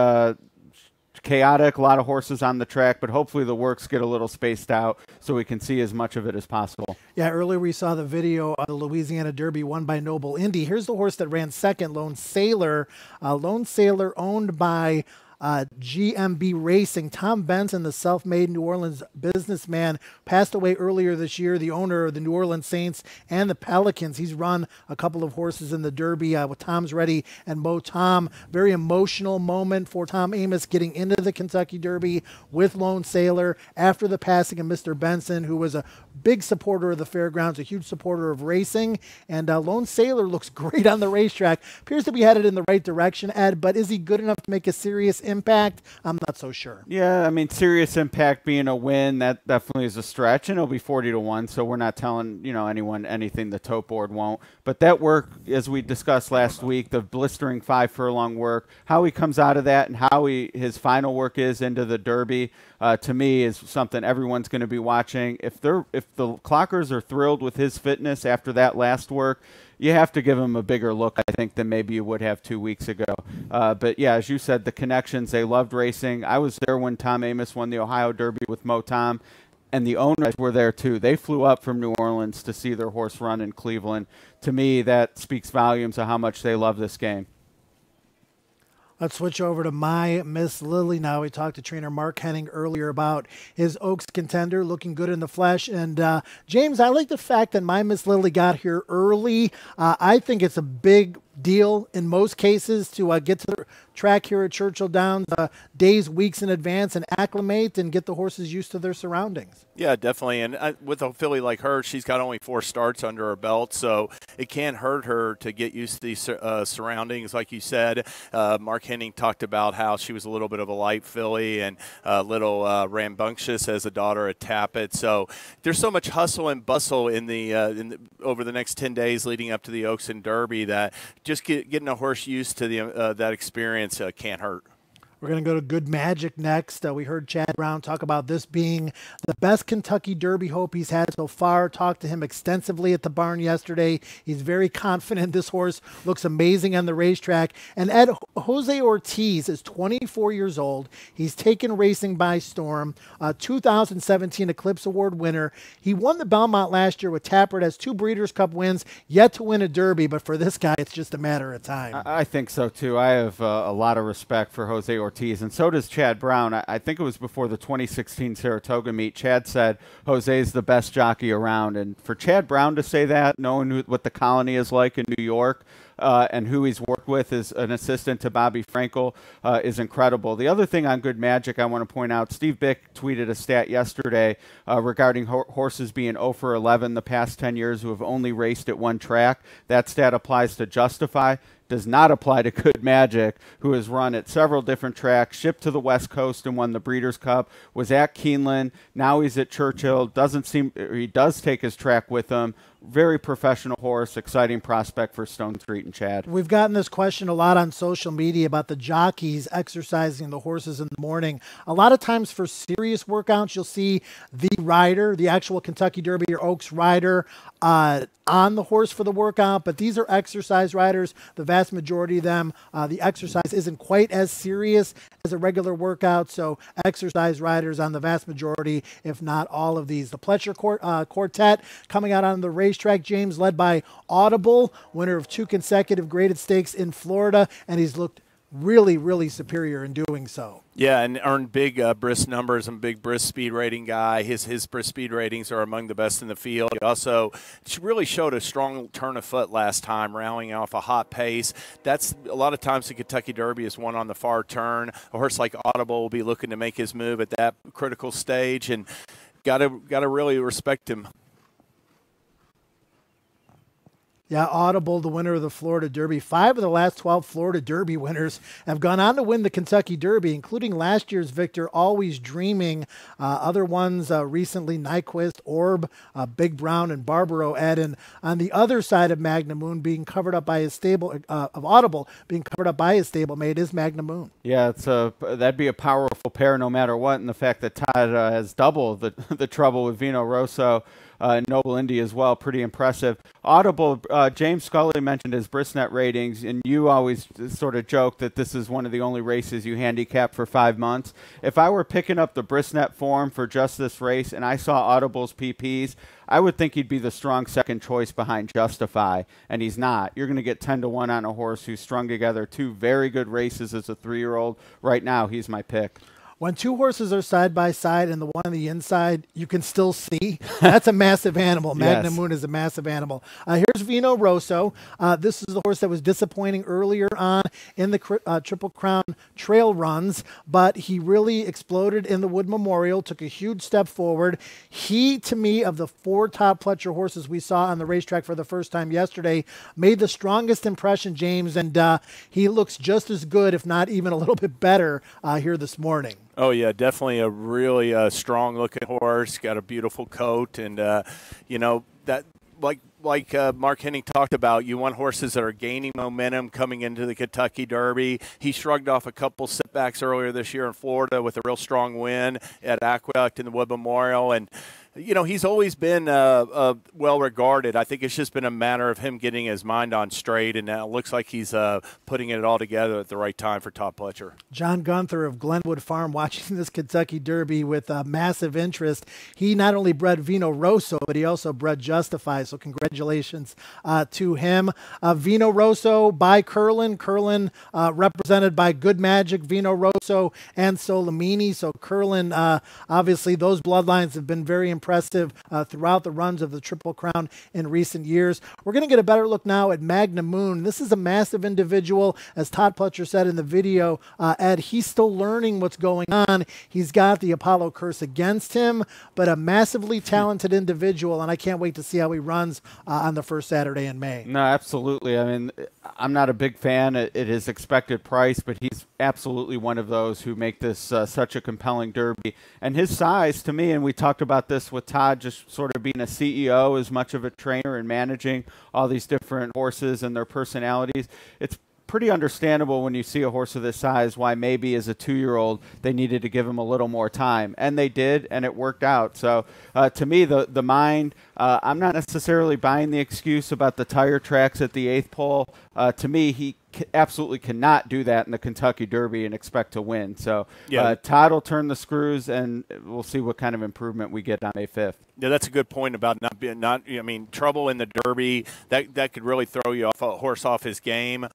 chaotic, a lot of horses on the track, but hopefully the works get a little spaced out so we can see as much of it as possible. Yeah, earlier we saw the video of the Louisiana Derby won by Noble Indy. Here's the horse that ran second, Lone Sailor. Lone Sailor owned by GMB Racing. Tom Benson, the self-made New Orleans businessman, passed away earlier this year, the owner of the New Orleans Saints and the Pelicans. He's run a couple of horses in the Derby with Tom's Ready and Mo Tom. Very emotional moment for Tom Amoss getting into the Kentucky Derby with Lone Sailor after the passing of Mr. Benson, who was a big supporter of the fairgrounds, a huge supporter of racing. And Lone Sailor looks great on the racetrack. Appears to be headed in the right direction, Ed, but is he good enough to make a serious impact? I'm not so sure. Yeah, I mean, serious impact being a win, that definitely is a stretch, and it'll be 40-1, so we're not telling, anyone anything the tote board won't. But that work, as we discussed last week, the blistering 5 furlong work, how he comes out of that and how his final work is into the Derby, to me is something everyone's going to be watching. If the clockers are thrilled with his fitness after that last work, you have to give him a bigger look, I think, than maybe you would have 2 weeks ago. But, yeah, as you said, the connections, they loved racing. I was there when Tom Amoss won the Ohio Derby with Mo Tom, and the owners were there, too. They flew up from New Orleans to see their horse run in Cleveland. To me, that speaks volumes of how much they love this game. Let's switch over to My Miss Lily now. We talked to trainer Mark Hennig earlier about his Oaks contender looking good in the flesh. And James, I like the fact that My Miss Lily got here early. I think it's a big deal in most cases to get to the track here at Churchill Downs days, weeks in advance and acclimate and get the horses used to their surroundings. Yeah, definitely. And with a filly like her, she's got only 4 starts under her belt, so it can't hurt her to get used to these surroundings. Like you said, Mark Hennig talked about how she was a little bit of a light filly and a little rambunctious as a daughter of Tappet. So there's so much hustle and bustle in the over the next 10 days leading up to the Oaks and Derby that just getting a horse used to that experience can't hurt. We're going to go to Good Magic next. We heard Chad Brown talk about this being the best Kentucky Derby hope he's had so far. Talked to him extensively at the barn yesterday. He's very confident. This horse looks amazing on the racetrack. And Ed, Jose Ortiz is 24 years old. He's taken racing by storm. 2017 Eclipse Award winner. He won the Belmont last year with Tappert, has 2 Breeders' Cup wins, yet to win a Derby. But for this guy, it's just a matter of time. I think so, too. I have a lot of respect for Jose Ortiz. And so does Chad Brown. I think it was before the 2016 Saratoga meet. Chad said Jose's the best jockey around. And for Chad Brown to say that, knowing what the colony is like in New York and who he's worked with as an assistant to Bobby Frankel is incredible. The other thing on Good Magic I want to point out, Steve Bick tweeted a stat yesterday regarding horses being 0 for 11 the past 10 years who have only raced at one track. That stat applies to Justify. Does not apply to Good Magic, who has run at several different tracks, shipped to the West Coast and won the Breeders' Cup, was at Keeneland, now he's at Churchill, he does take his track with him. Very professional horse, exciting prospect for Stone Street and Chad. We've gotten this question a lot on social media about the jockeys exercising the horses in the morning. A lot of times for serious workouts, you'll see the rider, the actual Kentucky Derby or Oaks rider, on the horse for the workout, but these are exercise riders. The vast majority of them, the exercise isn't quite as serious as a regular workout, so exercise riders on the vast majority, if not all of these. The Pletcher Quartet coming out on the racetrack, James, led by Audible, winner of 2 consecutive graded stakes in Florida, and he's looked really, really superior in doing so. Yeah, and earned big brisk numbers. I'm a big brisk speed rating guy. His brisk speed ratings are among the best in the field. He also really showed a strong turn of foot last time, rallying off a hot pace. That's a lot of times the Kentucky Derby is won on the far turn. A horse like Audible will be looking to make his move at that critical stage, and got to really respect him. Yeah, Audible, the winner of the Florida Derby. 5 of the last 12 Florida Derby winners have gone on to win the Kentucky Derby, including last year's victor, Always Dreaming. Other ones recently, Nyquist, Orb, Big Brown, and Barbaro Ed. And on the other side of Magnum Moon being covered up by his stable, of Audible being covered up by his stablemate is Magnum Moon. Yeah, that'd be a powerful pair no matter what. And the fact that Todd has double the trouble with Vino Rosso. Noble Indy as well, pretty impressive. Audible, James Scully mentioned his Brisnet ratings, and you always sort of joke that this is one of the only races you handicap for 5 months. If I were picking up the Brisnet form for just this race and I saw Audible's PPs, I would think he'd be the strong second choice behind Justify, and he's not. You're going to get 10-1 on a horse who's strung together 2 very good races as a 3-year-old. Right now, he's my pick. When 2 horses are side by side and the one on the inside you can still see, that's a massive animal. Magnum Yes. Moon is a massive animal. Here's Vino Rosso. This is the horse that was disappointing earlier on in the Triple Crown trail runs, but he really exploded in the Wood Memorial, took a huge step forward. He, to me, of the 4 Todd Pletcher horses we saw on the racetrack for the first time yesterday, made the strongest impression, James, and he looks just as good, if not even a little bit better, here this morning. Oh, yeah, definitely a really strong-looking horse. Got a beautiful coat, and, that like Mark Hennig talked about, you want horses that are gaining momentum coming into the Kentucky Derby. He shrugged off a couple setbacks earlier this year in Florida with a real strong win at Aqueduct in the Wood Memorial, and he's always been well regarded. I think it's just been a matter of him getting his mind on straight, and now it looks like he's putting it all together at the right time for Todd Pletcher. John Gunther of Glenwood Farm watching this Kentucky Derby with massive interest. He not only bred Vino Rosso, but he also bred Justify, so congratulations to him. Vino Rosso by Curlin. Curlin represented by Good Magic, Vino Rosso, and Solimini. So Curlin, obviously those bloodlines have been very impressive impressive throughout the runs of the Triple Crown in recent years. We're going to get a better look now at Magnum. This is a massive individual. As Todd Pletcher said in the video, Ed, he's still learning what's going on. He's got the Apollo curse against him, but a massively talented individual, and I can't wait to see how he runs on the first Saturday in May. No, absolutely. I mean, I'm not a big fan at his expected price, but he's absolutely one of those who make this such a compelling Derby. And his size, to me, and we talked about this with Todd, just sort of being a CEO as much of a trainer and managing all these different horses and their personalities, it's pretty understandable when you see a horse of this size why maybe as a 2-year-old they needed to give him a little more time, and they did, and it worked out. So to me, the mind, I'm not necessarily buying the excuse about the tire tracks at the 8th pole. To me, he absolutely cannot do that in the Kentucky Derby and expect to win. So Todd will turn the screws, and we'll see what kind of improvement we get on May 5th. Yeah, that's a good point about trouble in the Derby. That could really throw you off a horse off his game.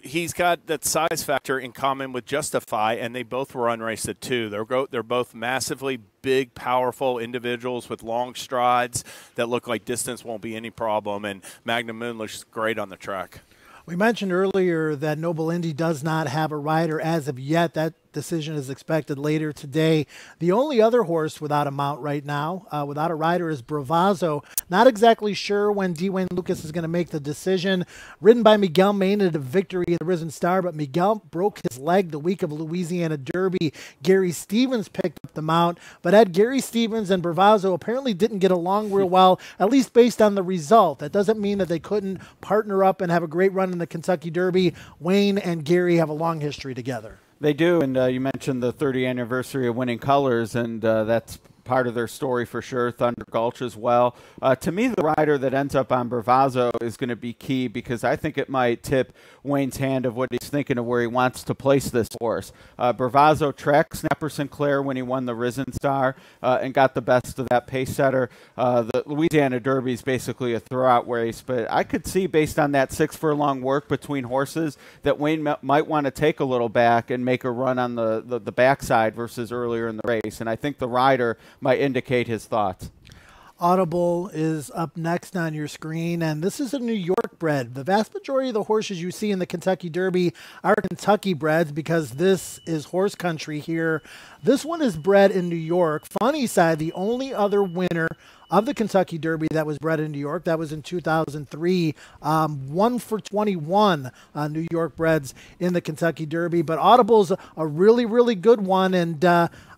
He's got that size factor in common with Justify, and they both were unraced at 2. They're both massively big, powerful individuals with long strides that look like distance won't be any problem, and Magnum Moon looks great on the track. We mentioned earlier that Noble Indy does not have a rider as of yet. That decision is expected later today. The only other horse without a mount right now, without a rider, is Bravazzo. Not exactly sure when Dwayne Lucas is going to make the decision. Ridden by Miguel Maynard, a victory in the Risen Star, but Miguel broke his leg the week of Louisiana Derby. Gary Stevens picked up the mount, but Gary Stevens and Bravazzo apparently didn't get along real well, at least based on the result. That doesn't mean that they couldn't partner up and have a great run in the Kentucky Derby. Wayne and Gary have a long history together. They do, and you mentioned the 30th anniversary of Winning Colors, and that's part of their story for sure. Thunder Gulch as well. To me, the rider that ends up on Bravazzo is going to be key, because I think it might tip Wayne's hand of what he's thinking of where he wants to place this horse. Bravazzo tracked Snapper Sinclair when he won the Risen Star and got the best of that pace setter. The Louisiana Derby is basically a throwout race, but I could see, based on that 6-furlong work between horses, that Wayne might want to take a little back and make a run on the backside versus earlier in the race, and I think the rider might indicate his thoughts. Audible is up next on your screen, and this is a New York bred. The vast majority of the horses you see in the Kentucky Derby are Kentucky breds, because this is horse country here. This one is bred in New York. Funny side, the only other winner of the Kentucky Derby that was bred in New York, that was in 2003, 1 for 21 New York breds in the Kentucky Derby. But Audible's a really, really good one, and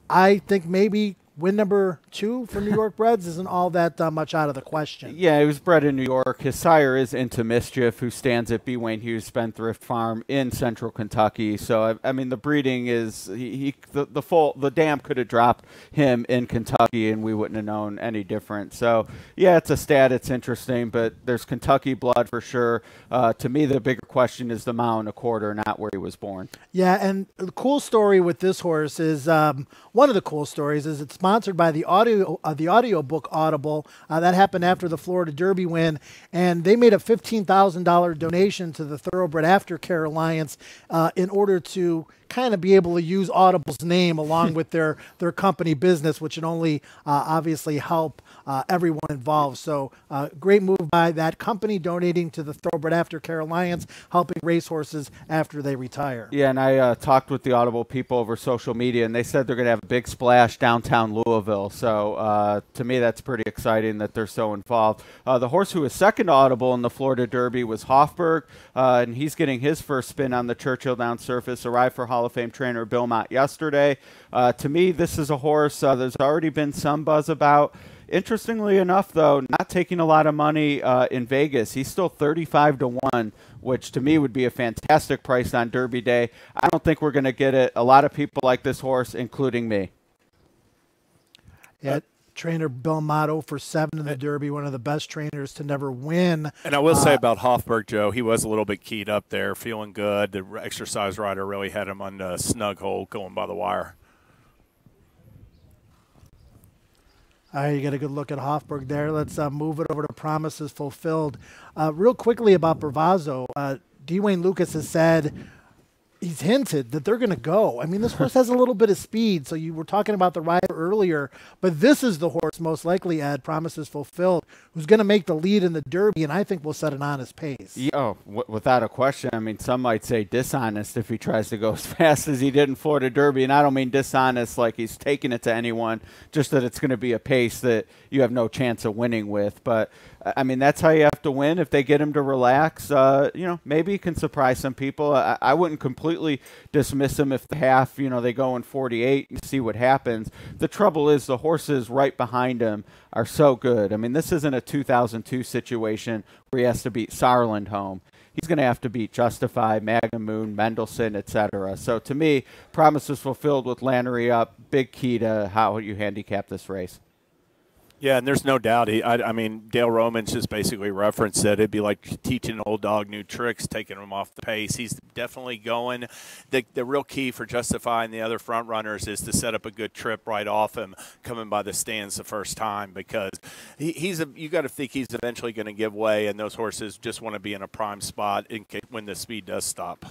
I think maybe win number 2 for New York breds isn't all that much out of the question. Yeah, he was bred in New York. His sire is Into Mischief, who stands at B. Wayne Hughes Spendthrift Farm in central Kentucky. So, I mean, the breeding is, the dam could have dropped him in Kentucky and we wouldn't have known any different. So, yeah, it's a stat. It's interesting, but there's Kentucky blood for sure. To me, the bigger question is the mile and a quarter, not where he was born. Yeah, and the cool story with this horse is, one of the cool stories is it's sponsored by the audio book Audible. That happened after the Florida Derby win, and they made a $15,000 donation to the Thoroughbred Aftercare Alliance in order to kind of be able to use Audible's name along with their company business, which would only obviously help everyone involved. So great move by that company, donating to the Thoroughbred Aftercare Alliance, helping racehorses after they retire. Yeah, and I talked with the Audible people over social media, and they said they're going to have a big splash downtown Louisville. So to me, that's pretty exciting that they're so involved. The horse who was second to Audible in the Florida Derby was Hofburg, and he's getting his first spin on the Churchill Downs surface, arrived for Hall of Fame trainer Bill Mott yesterday. To me, this is a horse there's already been some buzz about. Interestingly enough, though, not taking a lot of money in Vegas. He's still 35 to 1, which to me would be a fantastic price on Derby Day. I don't think we're going to get it. A lot of people like this horse, including me. Yeah, trainer Bill Motto for 7 in the Derby, one of the best trainers to never win. And I will say about Hofburg, Joe, he was a little bit keyed up there, feeling good. The exercise rider really had him on the snug hole going by the wire. All right, you got a good look at Hofburg there. Let's move it over to Promises Fulfilled. Real quickly about Bravazzo, Dwayne Lucas has said he's hinted that they're going to go. I mean, this horse has a little bit of speed. So you were talking about the rider earlier, but this is the horse most likely, Ed, Promises Fulfilled, who's going to make the lead in the Derby, and I think will set an honest pace. Yeah, without a question. I mean, some might say dishonest if he tries to go as fast as he did in Florida Derby, and I don't mean dishonest like he's taking it to anyone, just that it's going to be a pace that you have no chance of winning with. But I mean, that's how you have to win. If they get him to relax, maybe he can surprise some people. I wouldn't completely dismiss him if the half, they go in 48 and see what happens. The trouble is the horses right behind him are so good. I mean, this isn't a 2002 situation where he has to beat Saarland home. He's going to have to beat Justify, Magnum Moon, Mendelssohn, etc. So to me, Promises Fulfilled with Lannery up, big key to how you handicap this race. Yeah, and there's no doubt. I mean, Dale Romans just basically referenced it. It'd be like teaching an old dog new tricks, taking him off the pace. He's definitely going. The real key for Justify and the other front runners is to set up a good trip right off him coming by the stands the first time, because you got to think he's eventually going to give way, and those horses just want to be in a prime spot when the speed does stop.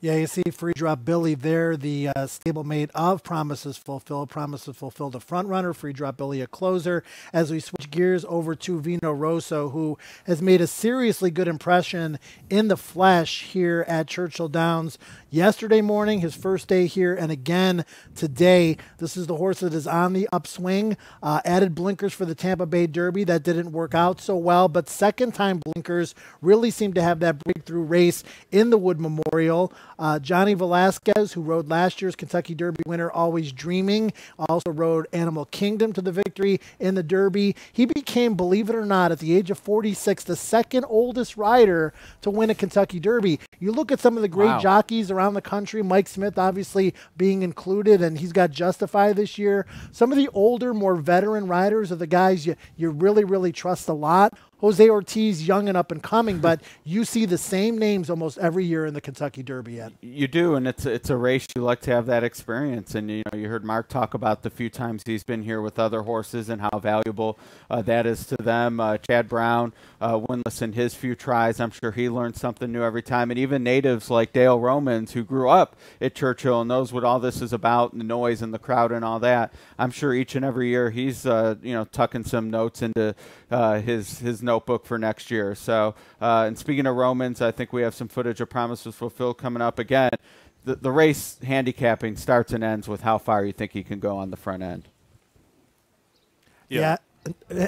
Yeah, you see Free Drop Billy there, the stablemate of Promises Fulfilled. Promises Fulfilled a front runner, Free Drop Billy a closer. As we switch gears over to Vino Rosso, who has made a seriously good impression in the flesh here at Churchill Downs. Yesterday morning, his first day here, and again today. This is the horse that is on the upswing. Added blinkers for the Tampa Bay Derby. That didn't work out so well, but second-time blinkers really seemed to have that breakthrough race in the Wood Memorial. Johnny Velasquez, who rode last year's Kentucky Derby winner, Always Dreaming, also rode Animal Kingdom to the victory in the Derby. He became, believe it or not, at the age of 46, the second oldest rider to win a Kentucky Derby. You look at some of the great jockeys around the country, Mike Smith obviously being included, and he's got Justify this year. Some of the older, more veteran riders are the guys you really, really trust a lot. Jose Ortiz, young and up and coming, but you see the same names almost every year in the Kentucky Derby, Ed. You do, and it's a race you like to have that experience. And you heard Mark talk about the few times he's been here with other horses and how valuable that is to them. Chad Brown, winless in his few tries, I'm sure he learned something new every time. And even natives like Dale Romans, who grew up at Churchill and knows what all this is about, and the noise and the crowd and all that. I'm sure each and every year he's tucking some notes into his notebook for next year. So, and speaking of Romans, I think we have some footage of Promises Fulfilled coming up again. The race handicapping starts and ends with how far you think he can go on the front end. Yeah.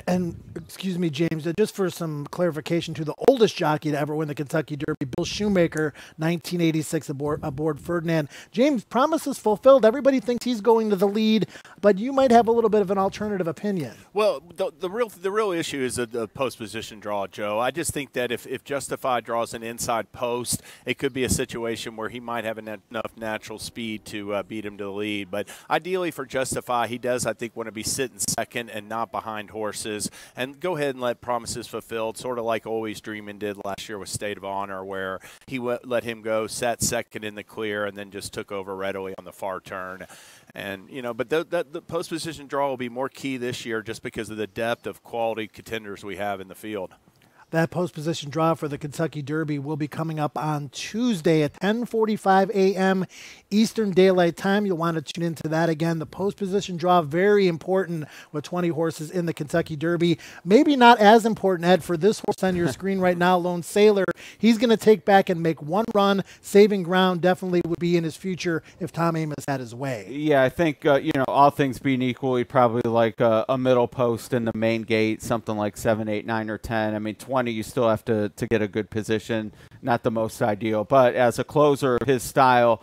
And excuse me, James, just for some clarification, to the oldest jockey to ever win the Kentucky Derby, Bill Shoemaker, 1986 aboard Ferdinand. James, Promises Fulfilled. Everybody thinks he's going to the lead, but you might have a little bit of an alternative opinion. Well, the real issue is the post position draw, Joe. I just think that if Justify draws an inside post, it could be a situation where he might have enough natural speed to beat him to the lead. But ideally for Justify, he does, I think, want to be sitting second and not behind horses, and go ahead and let Promises Fulfilled, sort of like Always Dreaming did last year with State of Honor, where he let him go, sat second in the clear, and then just took over readily on the far turn. And but the post position draw will be more key this year just because of the depth of quality contenders we have in the field. That post position draw for the Kentucky Derby will be coming up on Tuesday at 10:45 a.m. Eastern Daylight Time. You'll want to tune into that again. The post position draw, very important with 20 horses in the Kentucky Derby. Maybe not as important, Ed, for this horse on your screen right now, Lone Sailor. He's going to take back and make one run. Saving ground definitely would be in his future if Tom Amoss had his way. Yeah, I think, all things being equal, he'd probably like a middle post in the main gate, something like 7, 8, 9, or 10. I mean, 20, you still have to get a good position. Not the most ideal, but as a closer of his style,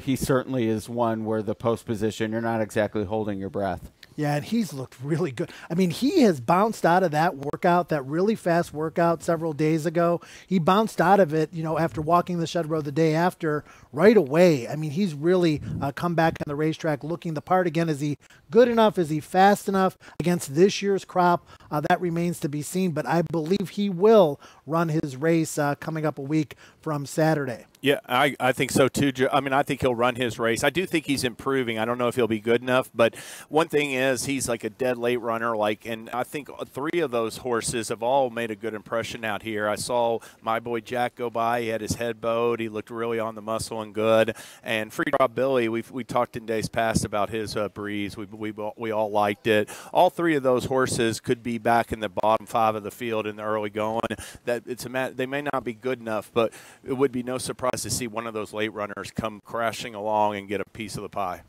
he certainly is one where the post position, you're not exactly holding your breath. Yeah, and he's looked really good. I mean, he has bounced out of that workout, that really fast workout several days ago. He bounced out of it, after walking the Shed Road the day after, right away. I mean, he's really come back on the racetrack looking the part again as he good enough? Is he fast enough against this year's crop? That remains to be seen, but I believe he will run his race coming up a week from Saturday. Yeah, I think so too. I mean, I think he'll run his race. I do think he's improving. I don't know if he'll be good enough, but one thing is he's like a dead late runner. And I think 3 of those horses have all made a good impression out here. I saw My Boy Jack go by. He had his head bowed. He looked really on the muscle and good. And Free Drop Billy, we talked in days past about his breeze. We all liked it. All 3 of those horses could be back in the bottom 5 of the field in the early going. They may not be good enough, but it would be no surprise to see one of those late runners come crashing along and get a piece of the pie.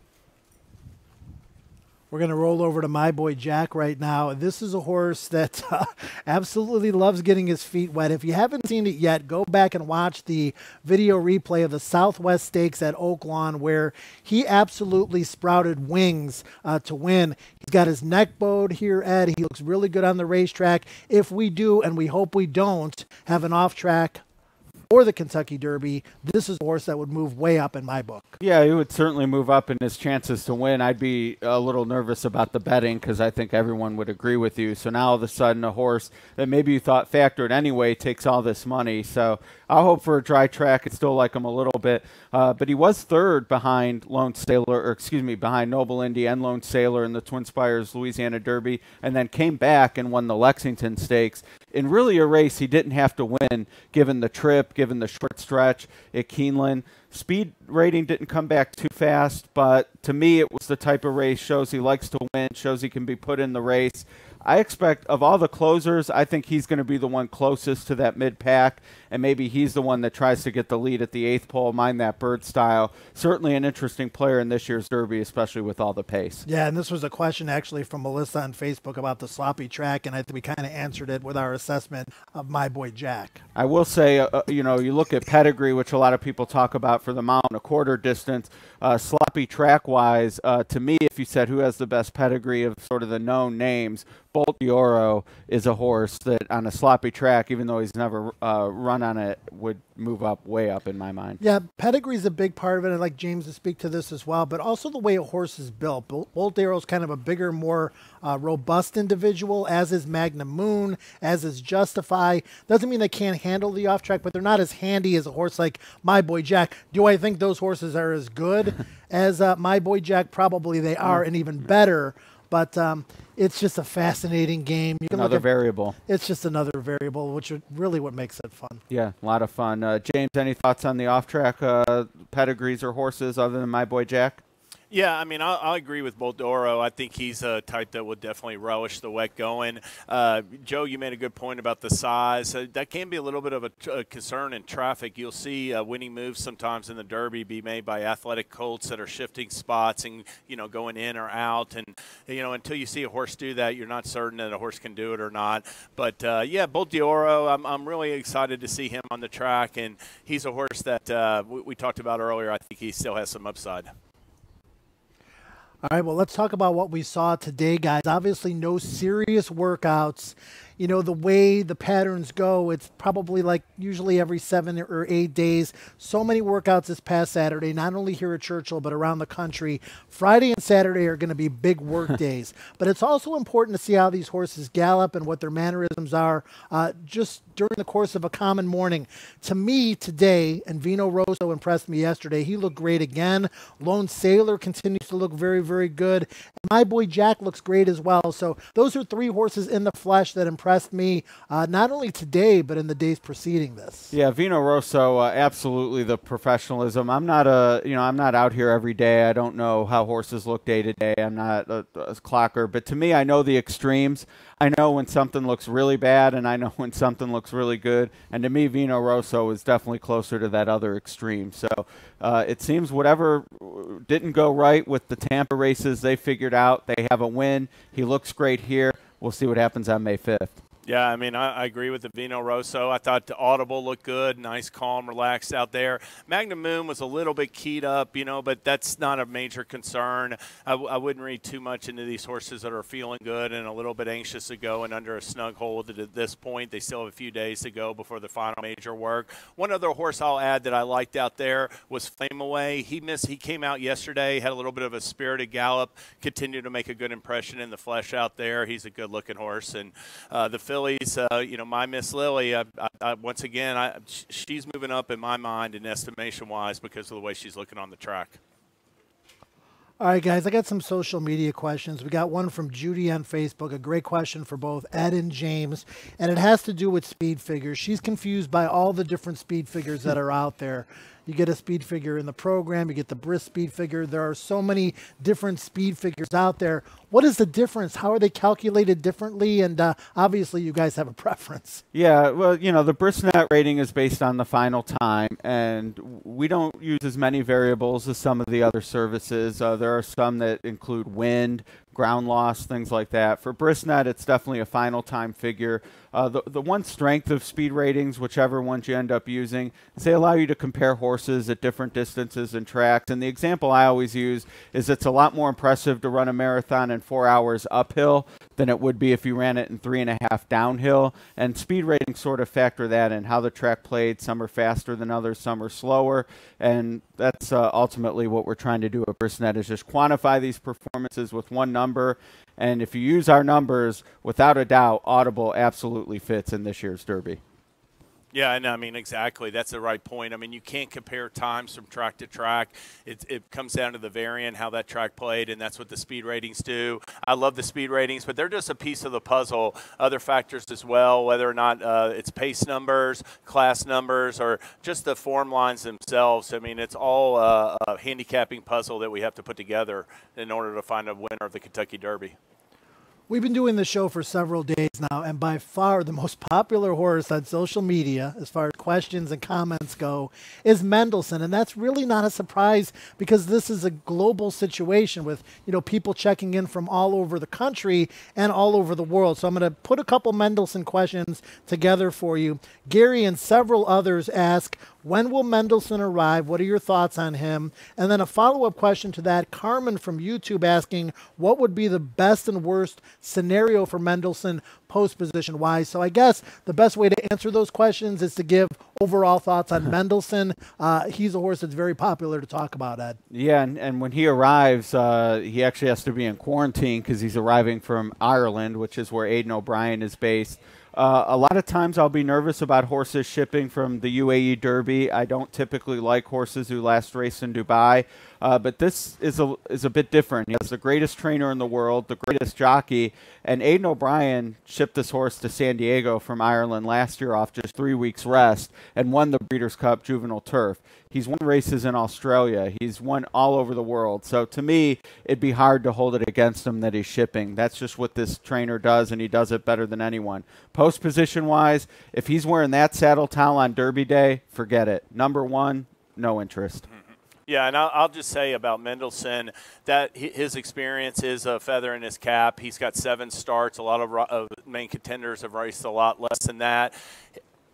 We're going to roll over to My Boy Jack right now. This is a horse that absolutely loves getting his feet wet. If you haven't seen it yet, go back and watch the video replay of the Southwest Stakes at Oaklawn, where he absolutely sprouted wings to win. He's got his neck bowed here, Ed. He looks really good on the racetrack. If we do, and we hope we don't, have an off-track or the Kentucky Derby, this is a horse that would move way up in my book. Yeah, he would certainly move up in his chances to win. I'd be a little nervous about the betting because I think everyone would agree with you. So now all of a sudden a horse that maybe you thought factored anyway takes all this money. So I'll hope for a dry track. I still like him a little bit. But he was 3rd behind behind Noble Indy and Lone Sailor in the Twin Spires Louisiana Derby, and then came back and won the Lexington Stakes in really a race he didn't have to win, given the trip, given the short stretch at Keeneland. Speed rating didn't come back too fast, but to me it was the type of race, shows he likes to win, shows he can be put in the race. I expect of all the closers, I think he's going to be the one closest to that mid-pack, and maybe he's the one that tries to get the lead at the 8th pole, mind that bird style. Certainly an interesting player in this year's Derby, especially with all the pace. Yeah, and this was a question actually from Melissa on Facebook about the sloppy track, and I think we kind of answered it with our assessment of My Boy Jack. I will say, you look at pedigree, which a lot of people talk about for the mile and a quarter distance. Sloppy track-wise, to me, if you said who has the best pedigree of sort of the known names, Bolt d'Oro is a horse that on a sloppy track, even though he's never run on it, would move up way up in my mind. Yeah, pedigree is a big part of it. I'd like James to speak to this as well, but also the way a horse is built. Bolt d'Oro is kind of a bigger, more robust individual, as is Magnum Moon, as is Justify. Doesn't mean they can't handle the off track, but they're not as handy as a horse like My Boy Jack. Do I think those horses are as good as My Boy Jack? Probably they are, and even better. But it's just a fascinating game. You can another variable. It's just another variable, which is really what makes it fun. Yeah, a lot of fun. James, any thoughts on the off-track pedigrees or horses other than My Boy Jack? Yeah, I mean, I'll agree with Bolt d'Oro. I think he's a type that would definitely relish the wet going. Joe, you made a good point about the size. That can be a little bit of a concern in traffic. You'll see winning moves sometimes in the Derby be made by athletic colts that are shifting spots and, going in or out. And, until you see a horse do that, you're not certain that a horse can do it or not. But, yeah, Bolt d'Oro, I'm really excited to see him on the track. And he's a horse that we talked about earlier. I think he still has some upside. All right, well, let's talk about what we saw today, guys. Obviously, no serious workouts. The way the patterns go, it's probably like usually every 7 or 8 days. So many workouts this past Saturday, not only here at Churchill, but around the country. Friday and Saturday are going to be big work days. But it's also important to see how these horses gallop and what their mannerisms are just during the course of a common morning. To me today, and Vino Rosso impressed me yesterday, he looked great again. Lone Sailor continues to look very, very good. And My Boy Jack looks great as well. So those are 3 horses in the flesh that impressed me not only today, but in the days preceding this. Yeah, Vino Rosso, absolutely the professionalism. I'm not out here every day. I don't know how horses look day to day. I'm not a clocker, but to me, I know the extremes. I know when something looks really bad, and I know when something looks really good. And to me, Vino Rosso is definitely closer to that other extreme. So it seems whatever didn't go right with the Tampa races, they figured out. They have a win. He looks great here. We'll see what happens on May 5th. Yeah, I mean, I agree with the Vino Rosso. I thought the Audible looked good, nice, calm, relaxed out there. Magnum Moon was a little bit keyed up, but that's not a major concern. I wouldn't read too much into these horses that are feeling good and a little bit anxious to go and under a snug hold at this point. They still have a few days to go before the final major work. One other horse I'll add that I liked out there was Flame Away. He came out yesterday, had a little bit of a spirited gallop, continued to make a good impression in the flesh out there. He's a good-looking horse. And the fillies, my Miss Lily, once again, she's moving up in my mind in estimation-wise because of the way she's looking on the track. All right, guys, I got some social media questions. We got one from Judy on Facebook, a great question for both Ed and James, and it has to do with speed figures. She's confused by all the different speed figures that are out there. You get a speed figure in the program, you get the Brisk speed figure. There are so many different speed figures out there. What is the difference? How are they calculated differently? And obviously, you guys have a preference. Yeah, well, the BriskNet rating is based on the final time, and we don't use as many variables as some of the other services. There are some that include wind, ground loss, things like that. For BriskNet, it's definitely a final time figure. The one strength of speed ratings, whichever ones you end up using, is they allow you to compare horses at different distances and tracks. And the example I always use is it's a lot more impressive to run a marathon in 4 hours uphill than it would be if you ran it in 3.5 downhill. And speed ratings sort of factor that in, how the track played. Some are faster than others, some are slower. And that's ultimately what we're trying to do at BriskNet, is just quantify these performances with one number. And if you use our numbers, without a doubt, Audible absolutely fits in this year's Derby. Yeah, and I mean, exactly. That's the right point. I mean, you can't compare times from track to track. It comes down to the variant, how that track played, and that's what the speed ratings do. I love the speed ratings, but they're just a piece of the puzzle. Other factors as well, whether or not it's pace numbers, class numbers, or just the form lines themselves. I mean, it's all a handicapping puzzle that we have to put together in order to find a winner of the Kentucky Derby. We've been doing this show for several days now, and by far the most popular horse on social media, as far as questions and comments go, is Mendelssohn. And that's really not a surprise, because this is a global situation with, people checking in from all over the country and all over the world. So I'm going to put a couple Mendelssohn questions together for you. Gary and several others ask, when will Mendelssohn arrive? What are your thoughts on him? And then a follow-up question to that, Carmen from YouTube asking, what would be the best and worst scenario for Mendelssohn post-position wise? So I guess the best way to answer those questions is to give overall thoughts on Mendelssohn. He's a horse that's very popular to talk about, Ed. Yeah, and when he arrives, he actually has to be in quarantine because he's arriving from Ireland, which is where Aidan O'Brien is based. A lot of times I'll be nervous about horses shipping from the UAE Derby. I don't typically like horses who last race in Dubai, but this is a bit different. He has the greatest trainer in the world, the greatest jockey, and Aidan O'Brien shipped this horse to San Diego from Ireland last year off just 3 weeks rest and won the Breeders' Cup Juvenile Turf. He's won races in Australia. He's won all over the world. So to me, it'd be hard to hold it against him that he's shipping. That's just what this trainer does, and he does it better than anyone. Post-position-wise, if he's wearing that saddle towel on Derby Day, forget it. Number one, no interest. Yeah, and I'll just say about Mendelssohn that his experience is a feather in his cap. He's got 7 starts. A lot of main contenders have raced a lot less than that.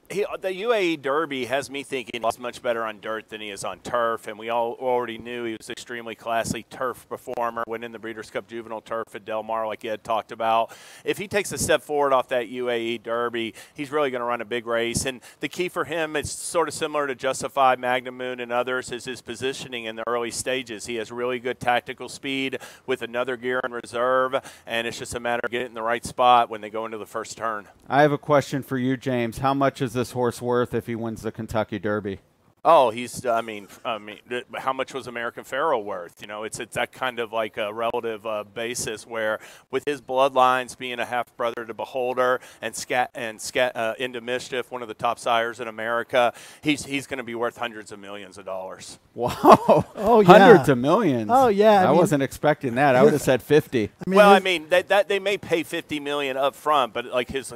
The UAE Derby has me thinking he's much better on dirt than he is on turf, and we all already knew he was an extremely classy turf performer, winning the Breeders' Cup Juvenile Turf at Del Mar like Ed talked about. If he takes a step forward off that UAE Derby, he's really going to run a big race, and the key for him, it's sort of similar to Justified, Magnum Moon, and others, is his positioning in the early stages. He has really good tactical speed with another gear in reserve, and it's just a matter of getting in the right spot when they go into the first turn. I have a question for you, James. How much is this horse worth if he wins the Kentucky Derby? Oh, he's. I mean, how much was American Pharoah worth? It's that kind of like a relative basis where, with his bloodlines being a half brother to Beholder and Into Mischief, one of the top sires in America, he's going to be worth hundreds of millions of dollars. Wow! Oh yeah, hundreds of millions. Oh yeah, I wasn't expecting that. I would have said 50. I mean, they may pay $50 million up front, but like his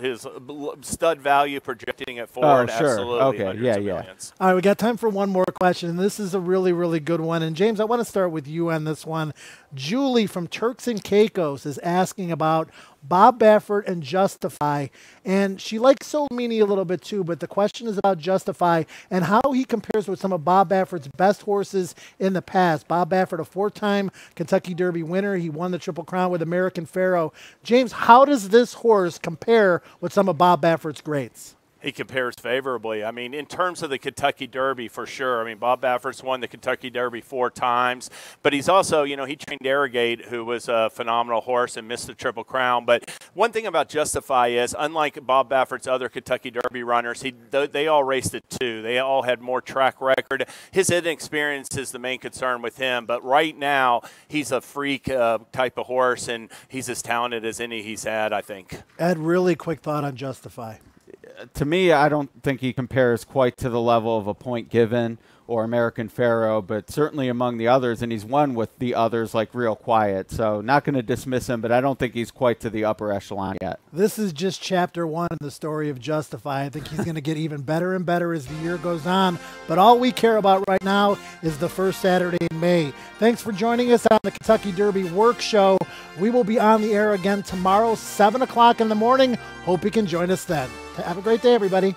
stud value projecting it forward, oh, sure. absolutely. Okay, yeah. All right, we got time for one more question. This is a really, really good one. And James, I want to start with you on this one. Julie from Turks and Caicos is asking about Bob Baffert and Justify. And she likes Solomini a little bit too, but the question is about Justify and how he compares with some of Bob Baffert's best horses in the past. Bob Baffert, a 4-time Kentucky Derby winner. He won the Triple Crown with American Pharoah. James, how does this horse compare with some of Bob Baffert's greats? He compares favorably. I mean, in terms of the Kentucky Derby, for sure. I mean, Bob Baffert's won the Kentucky Derby 4 times, but he's also, you know, he trained Arrogate, who was a phenomenal horse and missed the Triple Crown. But one thing about Justify is, unlike Bob Baffert's other Kentucky Derby runners, they all raced at 2. They all had more track record. His inexperience is the main concern with him, but right now he's a freak type of horse, and he's as talented as any he's had, I think. Ed, really quick thought on Justify. To me, I don't think he compares quite to the level of a Point Given or American Pharoah, but certainly among the others, and he's won with the others like Real Quiet. So not going to dismiss him, but I don't think he's quite to the upper echelon yet. This is just chapter 1 of the story of Justify. I think he's going to get even better and better as the year goes on. But all we care about right now is the first Saturday in May. Thanks for joining us on the Kentucky Derby Work Show. We will be on the air again tomorrow, 7 o'clock in the morning. Hope you can join us then. Have a great day, everybody.